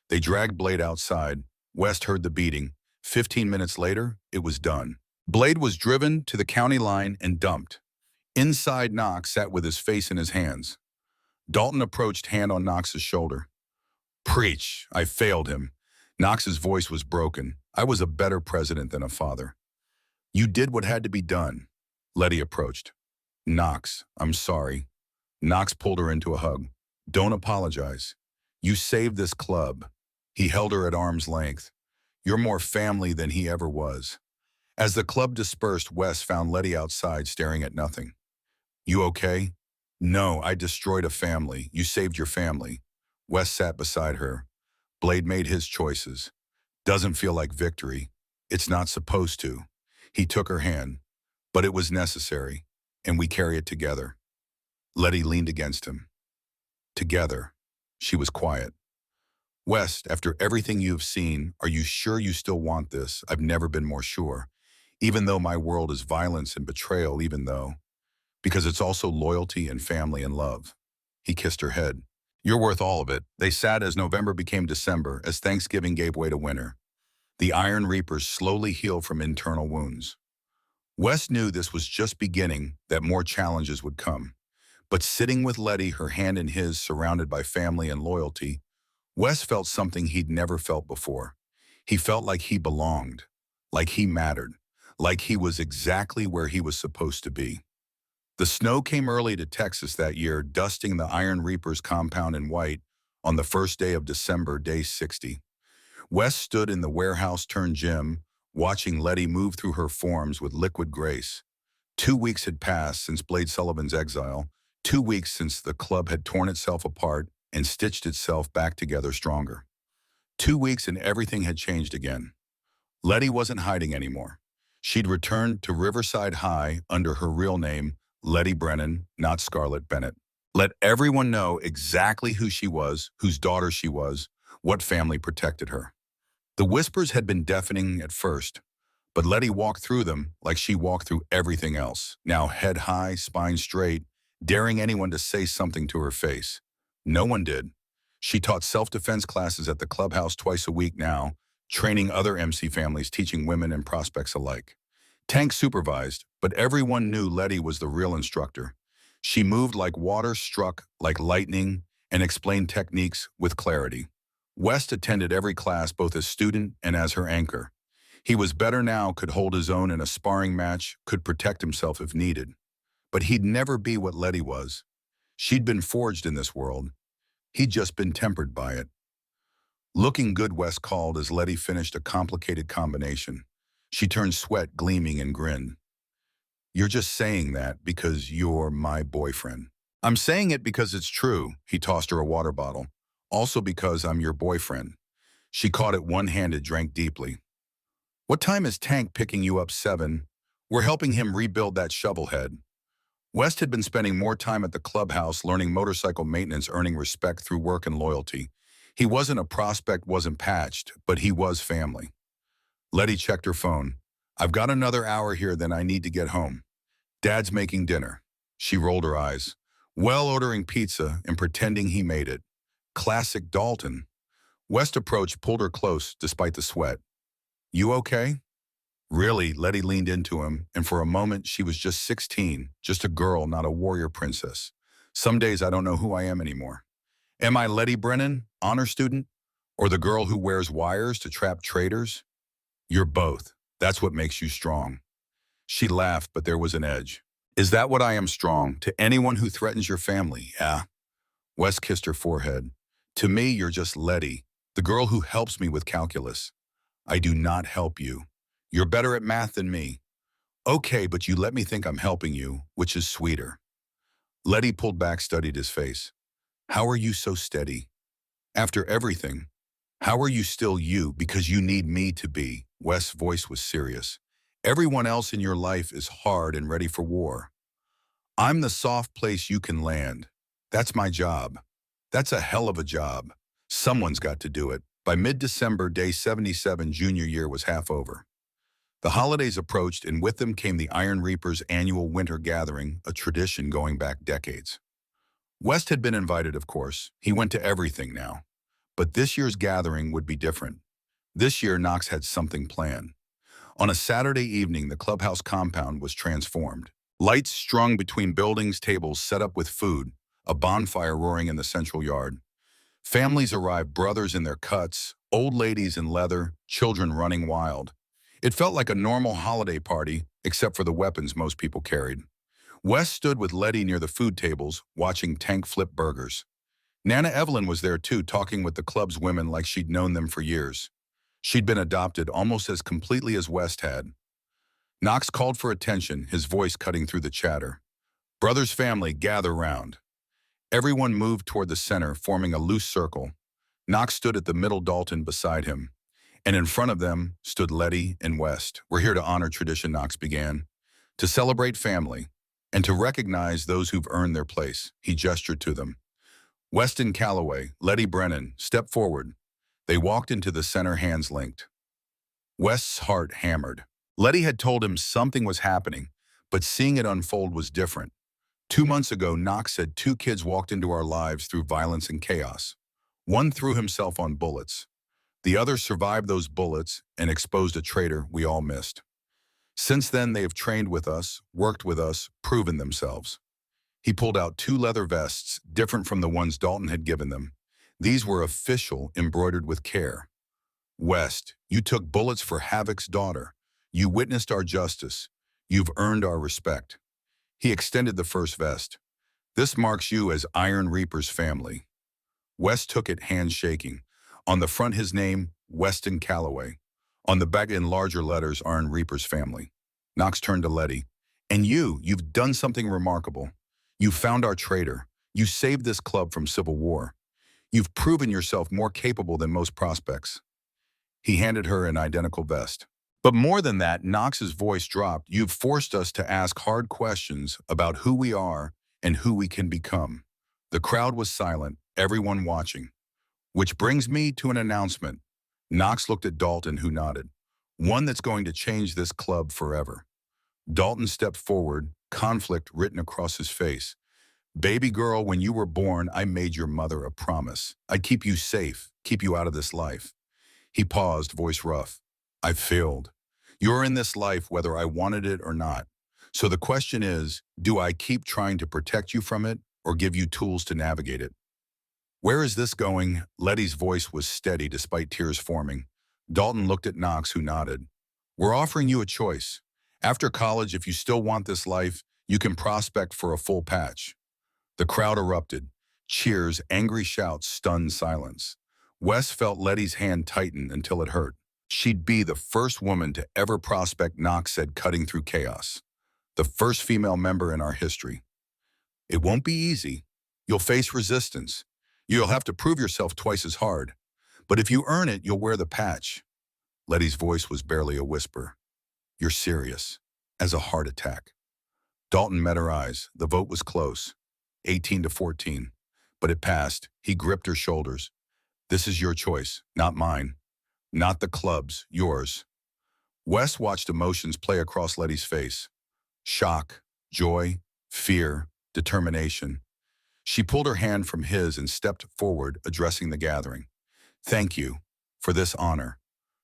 They dragged Blade outside. West heard the beating. 15 minutes later, it was done. Blade was driven to the county line and dumped. Inside, Knox sat with his face in his hands. Dalton approached, hand on Knox's shoulder. Preach, I failed him. Knox's voice was broken. I was a better president than a father. You did what had to be done. Letty approached. Knox, I'm sorry. Knox pulled her into a hug. Don't apologize. You saved this club. He held her at arm's length. You're more family than he ever was. As the club dispersed, Wes found Letty outside staring at nothing. You okay? No, I destroyed a family. You saved your family. Wes sat beside her. Blade made his choices. Doesn't feel like victory. It's not supposed to. He took her hand. But it was necessary, and we carry it together. Letty leaned against him. Together. She was quiet. West, after everything you've seen, are you sure you still want this? I've never been more sure. Even though my world is violence and betrayal, because it's also loyalty and family and love. He kissed her head. You're worth all of it. They sat as November became December, as Thanksgiving gave way to winter. The Iron Reapers slowly healed from internal wounds. West knew this was just beginning, that more challenges would come. But sitting with Letty, her hand in his, surrounded by family and loyalty, Wes felt something he'd never felt before. He felt like he belonged, like he mattered, like he was exactly where he was supposed to be. The snow came early to Texas that year, dusting the Iron Reapers compound in white on the first day of December, day 60. Wes stood in the warehouse-turned-gym, watching Letty move through her forms with liquid grace. 2 weeks had passed since Blade Sullivan's exile, 2 weeks since the club had torn itself apart and stitched itself back together stronger. 2 weeks and everything had changed again. Letty wasn't hiding anymore. She'd returned to Riverside High under her real name, Letty Brennan, not Scarlett Bennett. Let everyone know exactly who she was, whose daughter she was, what family protected her. The whispers had been deafening at first, but Letty walked through them like she walked through everything else, now head high, spine straight, daring anyone to say something to her face. No one did. She taught self-defense classes at the clubhouse twice a week now, training other MC families, teaching women and prospects alike. Tank supervised, but everyone knew Letty was the real instructor. She moved like water, struck like lightning, and explained techniques with clarity. West attended every class both as student and as her anchor. He was better now, could hold his own in a sparring match, could protect himself if needed. But he'd never be what Letty was. She'd been forged in this world. He'd just been tempered by it. Looking good, West called as Letty finished a complicated combination. She turned sweat gleaming and grinned. You're just saying that because you're my boyfriend. I'm saying it because it's true. He tossed her a water bottle. Also because I'm your boyfriend. She caught it one-handed, drank deeply. What time is Tank picking you up? 7. We're helping him rebuild that shovelhead. West had been spending more time at the clubhouse learning motorcycle maintenance, earning respect through work and loyalty. He wasn't a prospect, wasn't patched, but he was family. Letty checked her phone. I've got another hour here, then I need to get home. Dad's making dinner. She rolled her eyes. Well, ordering pizza and pretending he made it. Classic Dalton. West approached, pulled her close despite the sweat. You okay? Really, Letty leaned into him, and for a moment she was just 16, just a girl, not a warrior princess. Some days I don't know who I am anymore. Am I Letty Brennan, honor student? Or the girl who wears wires to trap traitors? You're both. That's what makes you strong. She laughed, but there was an edge. Is that what I am strong? To anyone who threatens your family, yeah. Wes kissed her forehead. To me, you're just Letty, the girl who helps me with calculus. I do not help you. You're better at math than me. Okay, but you let me think I'm helping you, which is sweeter. Letty pulled back, studied his face. How are you so steady? After everything, how are you still you because you need me to be? Wes's voice was serious. Everyone else in your life is hard and ready for war. I'm the soft place you can land. That's my job. That's a hell of a job. Someone's got to do it. By mid-December, day 77 junior year was half over. The holidays approached, and with them came the Iron Reapers' annual winter gathering, a tradition going back decades. West had been invited, of course. He went to everything now. But this year's gathering would be different. This year, Knox had something planned. On a Saturday evening, the clubhouse compound was transformed. Lights strung between buildings, tables set up with food, a bonfire roaring in the central yard. Families arrived, brothers in their cuts, old ladies in leather, children running wild. It felt like a normal holiday party, except for the weapons most people carried. Wes stood with Letty near the food tables, watching Tank flip burgers. Nana Evelyn was there too, talking with the club's women like she'd known them for years. She'd been adopted almost as completely as West had. Knox called for attention, his voice cutting through the chatter. Brothers' family, gather round. Everyone moved toward the center, forming a loose circle. Knox stood at the middle, Dalton beside him. And in front of them stood Letty and West. We're here to honor tradition, Knox began. To celebrate family, and to recognize those who've earned their place. He gestured to them. Weston Calloway, Letty Brennan, step forward. They walked into the center, hands linked. West's heart hammered. Letty had told him something was happening, but seeing it unfold was different. 2 months ago, Knox said 2 kids walked into our lives through violence and chaos. One threw himself on bullets. The other survived those bullets and exposed a traitor we all missed. Since then, they have trained with us, worked with us, proven themselves. He pulled out 2 leather vests, different from the ones Dalton had given them. These were official, embroidered with care. West, you took bullets for Havoc's daughter. You witnessed our justice. You've earned our respect. He extended the first vest. This marks you as Iron Reaper's family. West took it, hands shaking. On the front, his name, Weston Calloway. On the back, in larger letters, Iron Reaper's family. Knox turned to Letty. And you've done something remarkable. You found our traitor. You saved this club from civil war. You've proven yourself more capable than most prospects. He handed her an identical vest. But more than that, Knox's voice dropped. You've forced us to ask hard questions about who we are and who we can become. The crowd was silent, everyone watching. Which brings me to an announcement. Knox looked at Dalton, who nodded. One that's going to change this club forever. Dalton stepped forward, conflict written across his face. Baby girl, when you were born, I made your mother a promise. I'd keep you safe, keep you out of this life. He paused, voice rough. I've failed. You're in this life whether I wanted it or not. So the question is, do I keep trying to protect you from it or give you tools to navigate it? Where is this going? Letty's voice was steady despite tears forming. Dalton looked at Knox, who nodded. We're offering you a choice. After college, if you still want this life, you can prospect for a full patch. The crowd erupted. Cheers, angry shouts, stunned silence. Wes felt Letty's hand tighten until it hurt. She'd be the first woman to ever prospect, Knox said, cutting through chaos. The first female member in our history. It won't be easy. You'll face resistance. You'll have to prove yourself twice as hard. But if you earn it, you'll wear the patch. Letty's voice was barely a whisper. You're serious. As a heart attack. Dalton met her eyes. The vote was close. 18-14. But it passed. He gripped her shoulders. This is your choice, not mine. Not the club's, yours. Wes watched emotions play across Letty's face. Shock, joy, fear, determination. She pulled her hand from his and stepped forward, addressing the gathering. Thank you for this honor.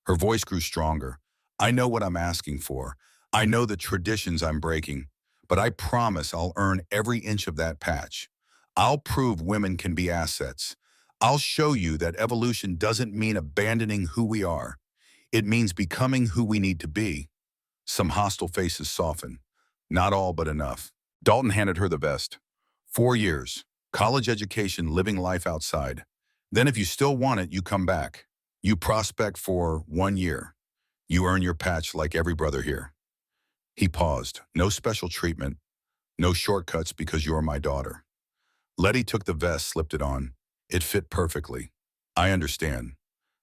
Her voice grew stronger. I know what I'm asking for. I know the traditions I'm breaking, but I promise I'll earn every inch of that patch. I'll prove women can be assets. I'll show you that evolution doesn't mean abandoning who we are. It means becoming who we need to be. Some hostile faces softened. Not all, but enough. Dalton handed her the vest. 4 years. College education, living life outside. Then if you still want it, you come back. You prospect for 1 year. You earn your patch like every brother here. He paused. No special treatment. No shortcuts because you're my daughter. Letty took the vest, slipped it on. It fit perfectly. I understand.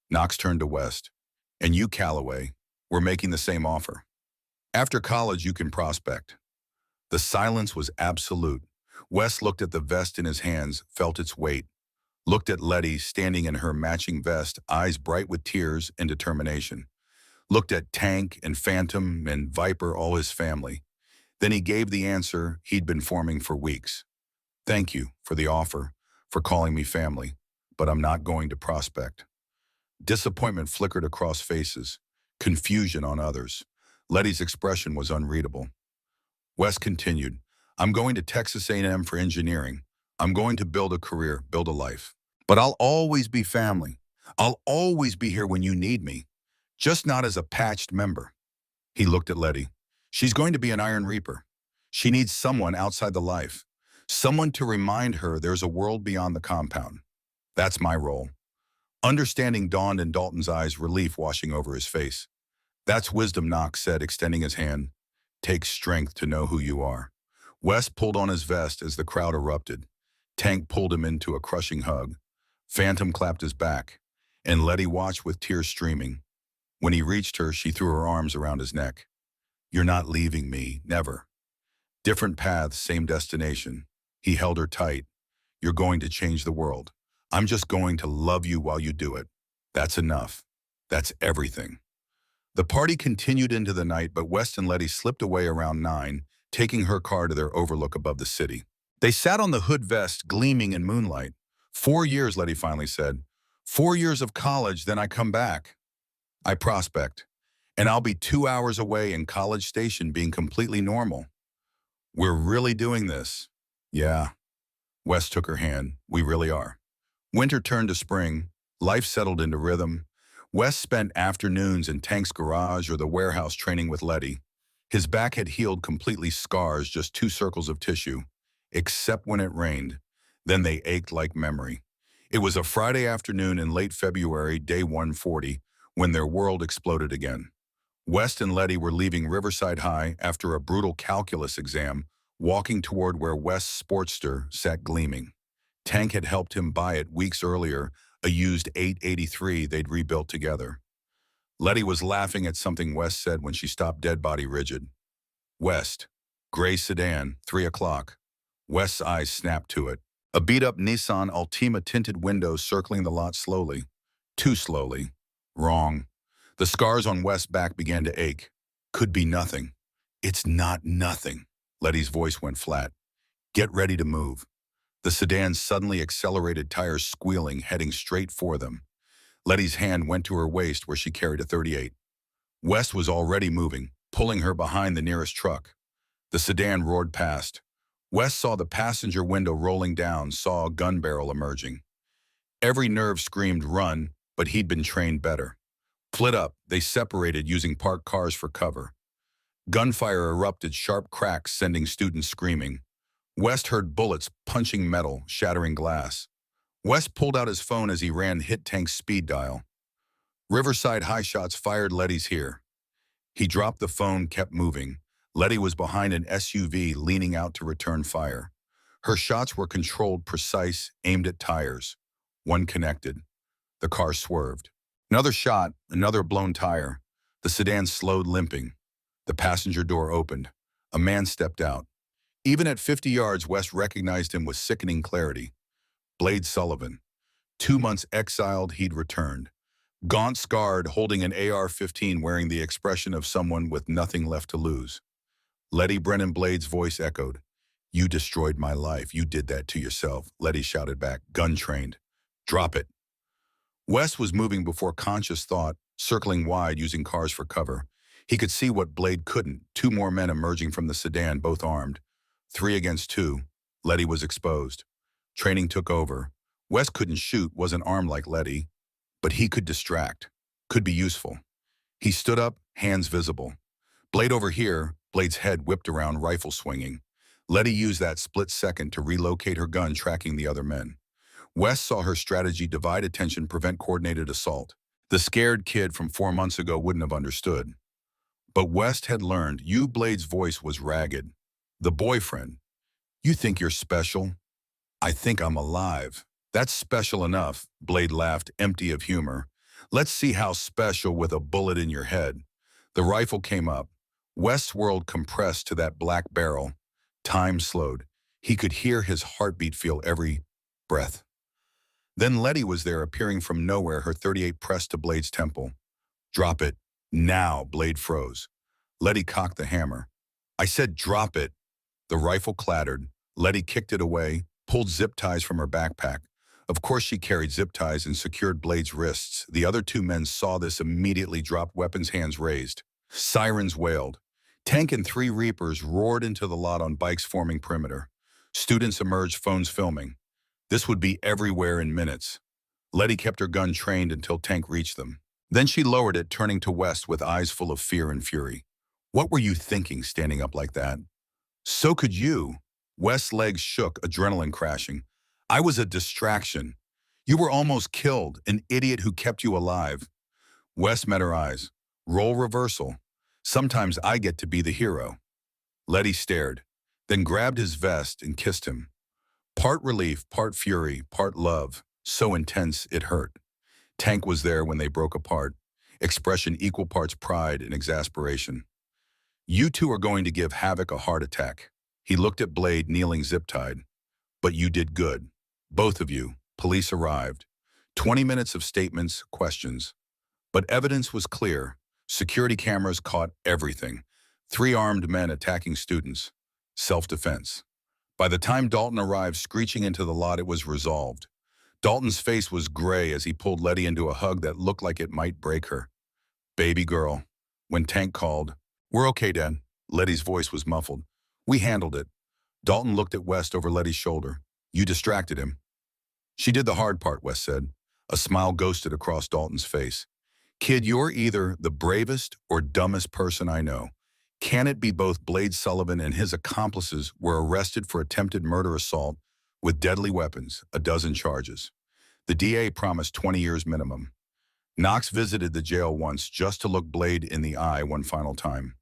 Knox turned to West. And you, Calloway, were making the same offer. After college, you can prospect. The silence was absolute. West looked at the vest in his hands, felt its weight, looked at Letty standing in her matching vest, eyes bright with tears and determination, looked at Tank and Phantom and Viper, all his family. Then he gave the answer he'd been forming for weeks. Thank you for the offer, for calling me family, but I'm not going to prospect. Disappointment flickered across faces, confusion on others. Letty's expression was unreadable. West continued, I'm going to Texas A&M for engineering. I'm going to build a career, build a life. But I'll always be family. I'll always be here when you need me, just not as a patched member. He looked at Letty. She's going to be an Iron Reaper. She needs someone outside the life, someone to remind her there's a world beyond the compound. That's my role. Understanding dawned in Dalton's eyes, relief washing over his face. That's wisdom, Knox said, extending his hand. Takes strength to know who you are. West pulled on his vest as the crowd erupted. Tank pulled him into a crushing hug. Phantom clapped his back, and Letty watched with tears streaming. When he reached her, she threw her arms around his neck. You're not leaving me, never. Different paths, same destination. He held her tight. You're going to change the world. I'm just going to love you while you do it. That's enough. That's everything. The party continued into the night, but West and Letty slipped away around 9, taking her car to their overlook above the city. They sat on the hood vest, gleaming in moonlight. 4 years, Letty finally said. 4 years of college, then I come back. I prospect. And I'll be 2 hours away in College Station being completely normal. We're really doing this. Yeah. West took her hand. We really are. Winter turned to spring. Life settled into rhythm. West spent afternoons in Tank's garage or the warehouse training with Letty. His back had healed completely, scars, just 2 circles of tissue, except when it rained. Then they ached like memory. It was a Friday afternoon in late February, day 140, when their world exploded again. West and Letty were leaving Riverside High after a brutal calculus exam, walking toward where West's Sportster sat gleaming. Tank had helped him buy it weeks earlier, a used 883 they'd rebuilt together. Letty was laughing at something West said when she stopped dead body rigid. West, gray sedan, 3 o'clock. West's eyes snapped to it. A beat-up Nissan Altima tinted windows circling the lot slowly. Too slowly. Wrong. The scars on West's back began to ache. Could be nothing. It's not nothing. Letty's voice went flat. Get ready to move. The sedan suddenly accelerated, tires squealing, heading straight for them. Letty's hand went to her waist where she carried a .38. West was already moving, pulling her behind the nearest truck. The sedan roared past. West saw the passenger window rolling down, saw a gun barrel emerging. Every nerve screamed run, but he'd been trained better. Split up, they separated using parked cars for cover. Gunfire erupted, sharp cracks sending students screaming. West heard bullets punching metal, shattering glass. West pulled out his phone as he ran, hit Tank's speed dial. Riverside High shots fired, Letty's here. He dropped the phone, kept moving. Letty was behind an SUV, leaning out to return fire. Her shots were controlled, precise, aimed at tires. One connected. The car swerved. Another shot, another blown tire. The sedan slowed, limping. The passenger door opened. A man stepped out. Even at 50 yards, West recognized him with sickening clarity. Blade Sullivan. 2 months exiled, he'd returned. Gaunt, scarred, holding an AR-15, wearing the expression of someone with nothing left to lose. Letty Brennan Blade's voice echoed. You destroyed my life. You did that to yourself. Letty shouted back, gun-trained. Drop it. West was moving before conscious thought, circling wide, using cars for cover. He could see what Blade couldn't. 2 more men emerging from the sedan, both armed. 3 against 2. Letty was exposed. Training took over. West couldn't shoot, wasn't armed like Letty, but he could distract, could be useful. He stood up, hands visible. Blade over here, Blade's head whipped around, rifle swinging. Letty used that split second to relocate her gun, tracking the other men. West saw her strategy: divide attention, prevent coordinated assault. The scared kid from 4 months ago wouldn't have understood. But West had learned. Blade's voice was ragged. The boyfriend. You think you're special? I think I'm alive. That's special enough, Blade laughed, empty of humor. Let's see how special with a bullet in your head. The rifle came up. West's world compressed to that black barrel. Time slowed. He could hear his heartbeat, feel every breath. Then Letty was there, appearing from nowhere, her .38 pressed to Blade's temple. Drop it. Now, Blade froze. Letty cocked the hammer. I said drop it. The rifle clattered. Letty kicked it away, pulled zip ties from her backpack. Of course she carried zip ties and secured Blade's wrists. The other two men saw this, immediately dropped weapons, hands raised. Sirens wailed. Tank and 3 Reapers roared into the lot on bikes, forming perimeter. Students emerged, phones filming. This would be everywhere in minutes. Letty kept her gun trained until Tank reached them. Then she lowered it, turning to West with eyes full of fear and fury. What were you thinking, standing up like that? So could you. West's legs shook, adrenaline crashing. I was a distraction. You were almost killed, an idiot who kept you alive. West met her eyes. Role reversal. Sometimes I get to be the hero. Letty stared, then grabbed his vest and kissed him. Part relief, part fury, part love. So intense it hurt. Tank was there when they broke apart. Expression equal parts pride and exasperation. You two are going to give Havoc a heart attack. He looked at Blade, kneeling zip-tied. But you did good. Both of you. Police arrived. 20 minutes of statements, questions. But evidence was clear. Security cameras caught everything. 3 armed men attacking students. Self-defense. By the time Dalton arrived screeching into the lot, it was resolved. Dalton's face was gray as he pulled Letty into a hug that looked like it might break her. Baby girl. When Tank called, "We're okay, Dad." Letty's voice was muffled. "We handled it." Dalton looked at West over Letty's shoulder. "You distracted him." "She did the hard part," West said. A smile ghosted across Dalton's face. "Kid, you're either the bravest or dumbest person I know. Can it be both?" Blade Sullivan and his accomplices were arrested for attempted murder assault with deadly weapons, 12 charges. The DA promised 20 years minimum. Knox visited the jail once just to look Blade in the eye one final time.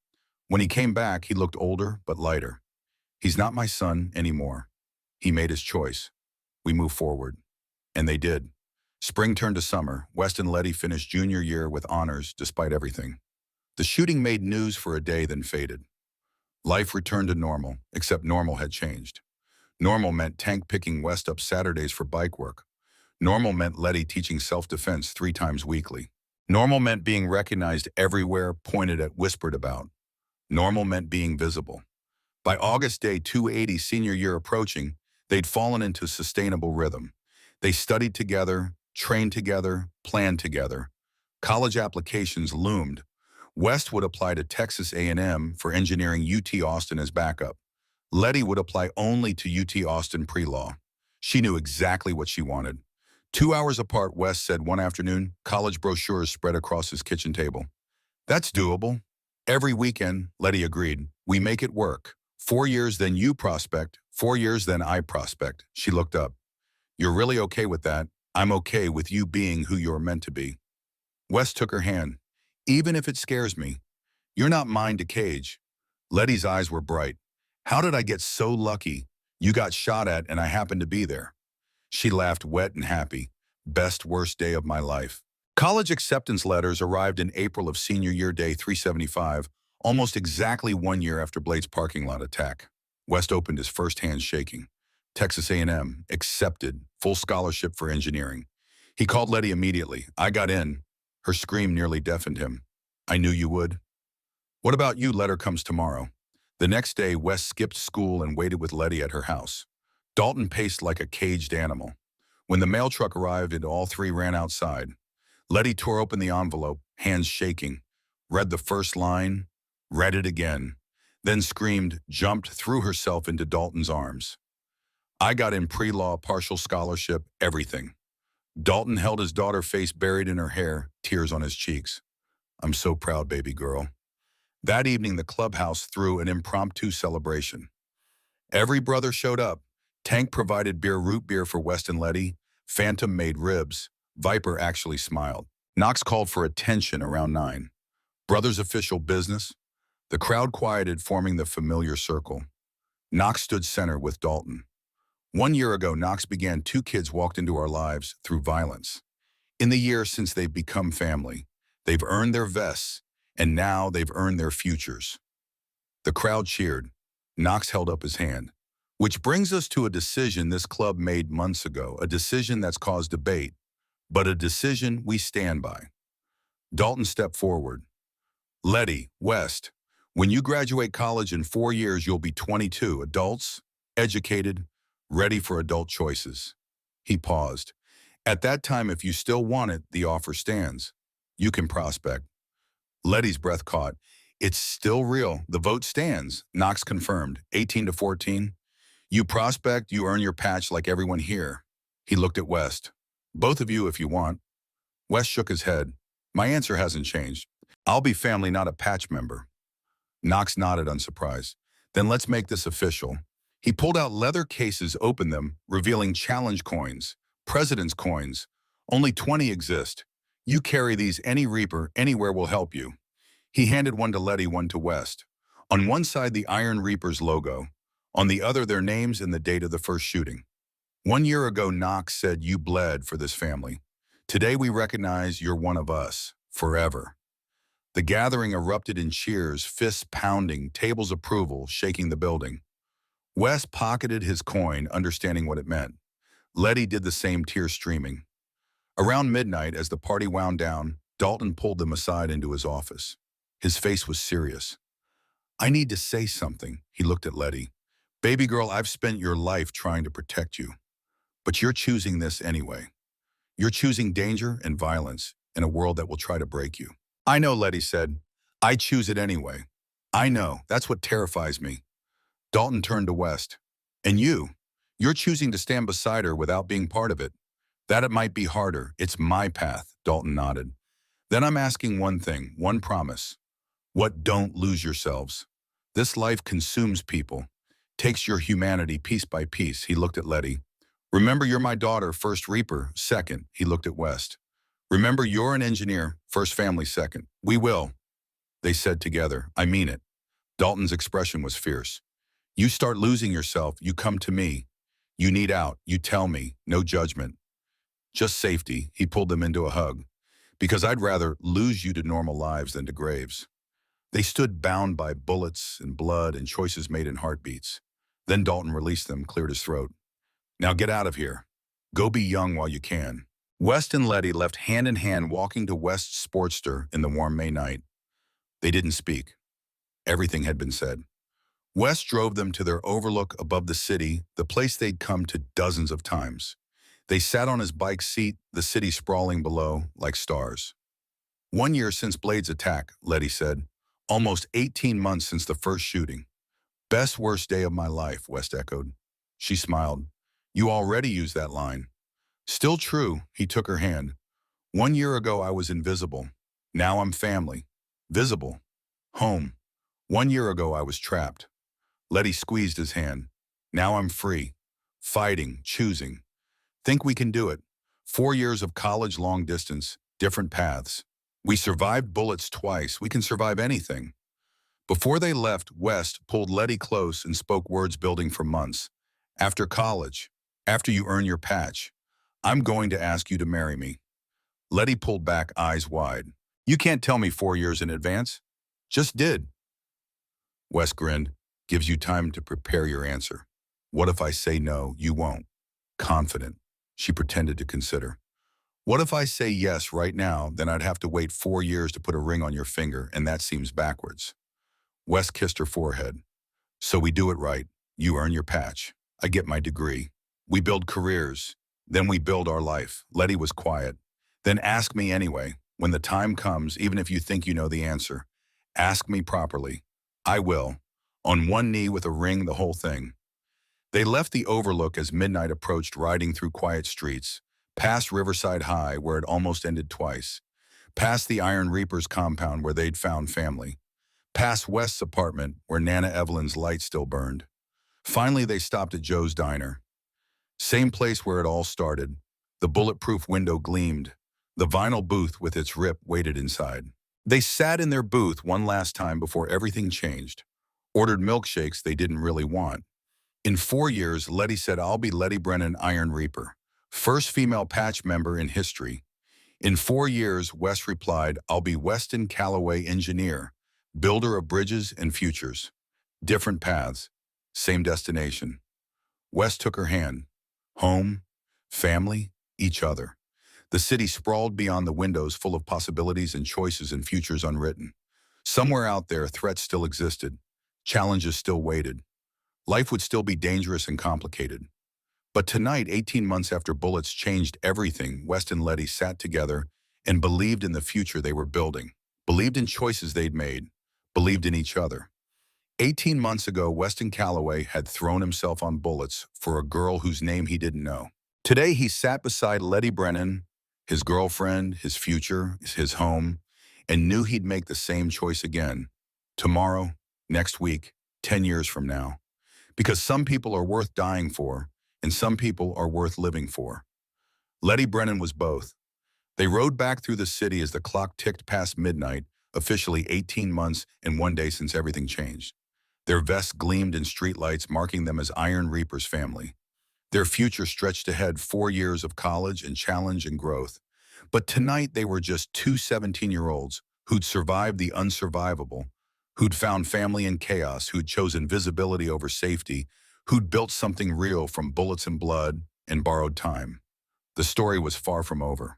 When he came back, he looked older but lighter. "He's not my son anymore. He made his choice. We move forward." And they did. Spring turned to summer. West and Letty finished junior year with honors despite everything. The shooting made news for a day, then faded. Life returned to normal, except normal had changed. Normal meant Tank picking West up Saturdays for bike work. Normal meant Letty teaching self-defense 3 times weekly. Normal meant being recognized everywhere, pointed at, whispered about. Normal meant being visible. By August day 280, senior year approaching, they'd fallen into sustainable rhythm. They studied together, trained together, planned together. College applications loomed. West would apply to Texas A&M for engineering, UT Austin as backup. Letty would apply only to UT Austin pre-law. She knew exactly what she wanted. 2 hours apart, West said one afternoon, college brochures spread across his kitchen table. "That's doable." "Every weekend," Letty agreed. "We make it work. 4 years, then you prospect. 4 years, then I prospect." She looked up. "You're really okay with that?" "I'm okay with you being who you're meant to be." West took her hand. "Even if it scares me. You're not mine to cage." Letty's eyes were bright. "How did I get so lucky? You got shot at and I happened to be there." She laughed, wet and happy. "Best, worst day of my life." College acceptance letters arrived in April of senior year day 375, almost exactly 1 year after Blade's parking lot attack. West opened his first hand shaking. Texas A&M, accepted, full scholarship for engineering. He called Letty immediately. "I got in." Her scream nearly deafened him. "I knew you would." "What about you? Letter comes tomorrow." The next day, West skipped school and waited with Letty at her house. Dalton paced like a caged animal. When the mail truck arrived and all 3 ran outside, Letty tore open the envelope, hands shaking, read the first line, read it again, then screamed, jumped, threw herself into Dalton's arms. "I got in pre-law, partial scholarship, everything." Dalton held his daughter, face buried in her hair, tears on his cheeks. "I'm so proud, baby girl." That evening, the clubhouse threw an impromptu celebration. Every brother showed up. Tank provided beer, root beer for West and Letty. Phantom made ribs. Viper actually smiled. Knox called for attention around 9. Brothers' official business. The crowd quieted, forming the familiar circle. Knox stood center with Dalton. 1 year ago, Knox began 2 kids walked into our lives through violence. In the year since they've become family, they've earned their vests, and now they've earned their futures. The crowd cheered. Knox held up his hand. Which brings us to a decision this club made months ago, a decision that's caused debate, but a decision we stand by. Dalton stepped forward. Letty, West, when you graduate college in 4 years, you'll be 22, adults, educated, ready for adult choices. He paused. At that time, if you still want it, the offer stands. You can prospect. Letty's breath caught. It's still real. The vote stands. Knox confirmed. 18 to 14. You prospect, you earn your patch like everyone here. He looked at West. Both of you if you want. West shook his head. My answer hasn't changed. I'll be family, not a patch member. Knox nodded, unsurprised. Then let's make this official. He pulled out leather cases, opened them, revealing challenge coins, president's coins. Only 20 exist. You carry these, any Reaper, anywhere will help you. He handed one to Letty, one to West. On one side, the Iron Reaper's logo. On the other, their names and the date of the first shooting. 1 year ago, Knox said you bled for this family. Today, we recognize you're one of us, forever. The gathering erupted in cheers, fists pounding, tables approval, shaking the building. West pocketed his coin, understanding what it meant. Letty did the same, tears streaming. Around midnight, as the party wound down, Dalton pulled them aside into his office. His face was serious. I need to say something, he looked at Letty. Baby girl, I've spent your life trying to protect you. But you're choosing this anyway. You're choosing danger and violence in a world that will try to break you. I know, Letty said. I choose it anyway. I know, that's what terrifies me. Dalton turned to West. And you're choosing to stand beside her without being part of it. That it might be harder. It's my path, Dalton nodded. Then I'm asking one thing, one promise. What? Don't lose yourselves. This life consumes people, takes your humanity piece by piece. He looked at Letty. Remember, you're my daughter, first Reaper, second. He looked at West. Remember, you're an engineer, first family, second. We will, they said together. I mean it. Dalton's expression was fierce. You start losing yourself, you come to me. You need out, you tell me, no judgment. Just safety. He pulled them into a hug. Because I'd rather lose you to normal lives than to graves. They stood bound by bullets and blood and choices made in heartbeats. Then Dalton released them, cleared his throat. Now get out of here. Go be young while you can. West and Letty left hand in hand, walking to West's Sportster in the warm May night. They didn't speak. Everything had been said. West drove them to their overlook above the city, the place they'd come to dozens of times. They sat on his bike seat, the city sprawling below like stars. 1 year since Blade's attack, Letty said. Almost 18 months since the first shooting. Best worst day of my life, West echoed. She smiled. You already used that line. Still true, he took her hand. 1 year ago I was invisible. Now I'm family. Visible. Home. 1 year ago I was trapped. Letty squeezed his hand. Now I'm free. Fighting, choosing. Think we can do it. 4 years of college, long distance, different paths. We survived bullets twice. We can survive anything. Before they left, West pulled Letty close and spoke words building for months. After college, after you earn your patch, I'm going to ask you to marry me. Letty pulled back, eyes wide. You can't tell me 4 years in advance. Just did. West grinned. Gives you time to prepare your answer. What if I say no, you won't? Confident. She pretended to consider. What if I say yes right now, then I'd have to wait 4 years to put a ring on your finger, and that seems backwards. West kissed her forehead. So we do it right. You earn your patch. I get my degree. We build careers. Then we build our life. Letty was quiet. Then ask me anyway. When the time comes, even if you think you know the answer, ask me properly. I will. On one knee with a ring, the whole thing. They left the overlook as midnight approached, riding through quiet streets, past Riverside High, where it almost ended twice, past the Iron Reaper's compound where they'd found family, past West's apartment where Nana Evelyn's light still burned. Finally, they stopped at Joe's Diner. Same place where it all started. The bulletproof window gleamed. The vinyl booth with its rip waited inside. They sat in their booth one last time before everything changed. Ordered milkshakes they didn't really want. In 4 years, Letty said, "I'll be Letty Brennan, Iron Reaper, first female patch member in history." In 4 years, Wes replied, "I'll be Weston Calloway Engineer, builder of bridges and futures." Different paths, same destination. Wes took her hand. Home, family, each other. The city sprawled beyond the windows, full of possibilities and choices and futures unwritten. Somewhere out there, threats still existed. Challenges still waited. Life would still be dangerous and complicated. But tonight, 18 months after bullets changed everything, West and Letty sat together and believed in the future they were building, believed in choices they'd made, believed in each other. 18 months ago, Weston Calloway had thrown himself on bullets for a girl whose name he didn't know. Today, he sat beside Letty Brennan, his girlfriend, his future, his home, and knew he'd make the same choice again. Tomorrow, next week, 10 years from now. Because some people are worth dying for, and some people are worth living for. Letty Brennan was both. They rode back through the city as the clock ticked past midnight, officially 18 months and 1 day since everything changed. Their vests gleamed in streetlights, marking them as Iron Reaper's family. Their future stretched ahead, 4 years of college and challenge and growth. But tonight they were just two 17-year-olds who'd survived the unsurvivable, who'd found family in chaos, who'd chosen visibility over safety, who'd built something real from bullets and blood and borrowed time. The story was far from over.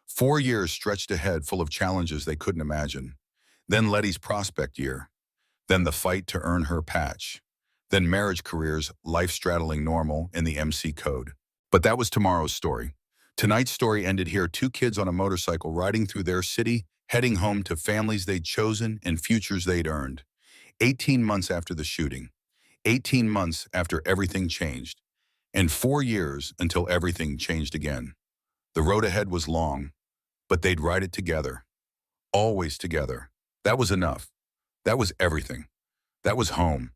4 years stretched ahead, full of challenges they couldn't imagine. Then Letty's prospect year. Then the fight to earn her patch. Then marriage careers, life straddling normal and the MC code. But that was tomorrow's story. Tonight's story ended here, two kids on a motorcycle riding through their city, heading home to families they'd chosen and futures they'd earned. 18 months after the shooting. 18 months after everything changed. And 4 years until everything changed again. The road ahead was long, but they'd ride it together. Always together. That was enough. That was everything. That was home.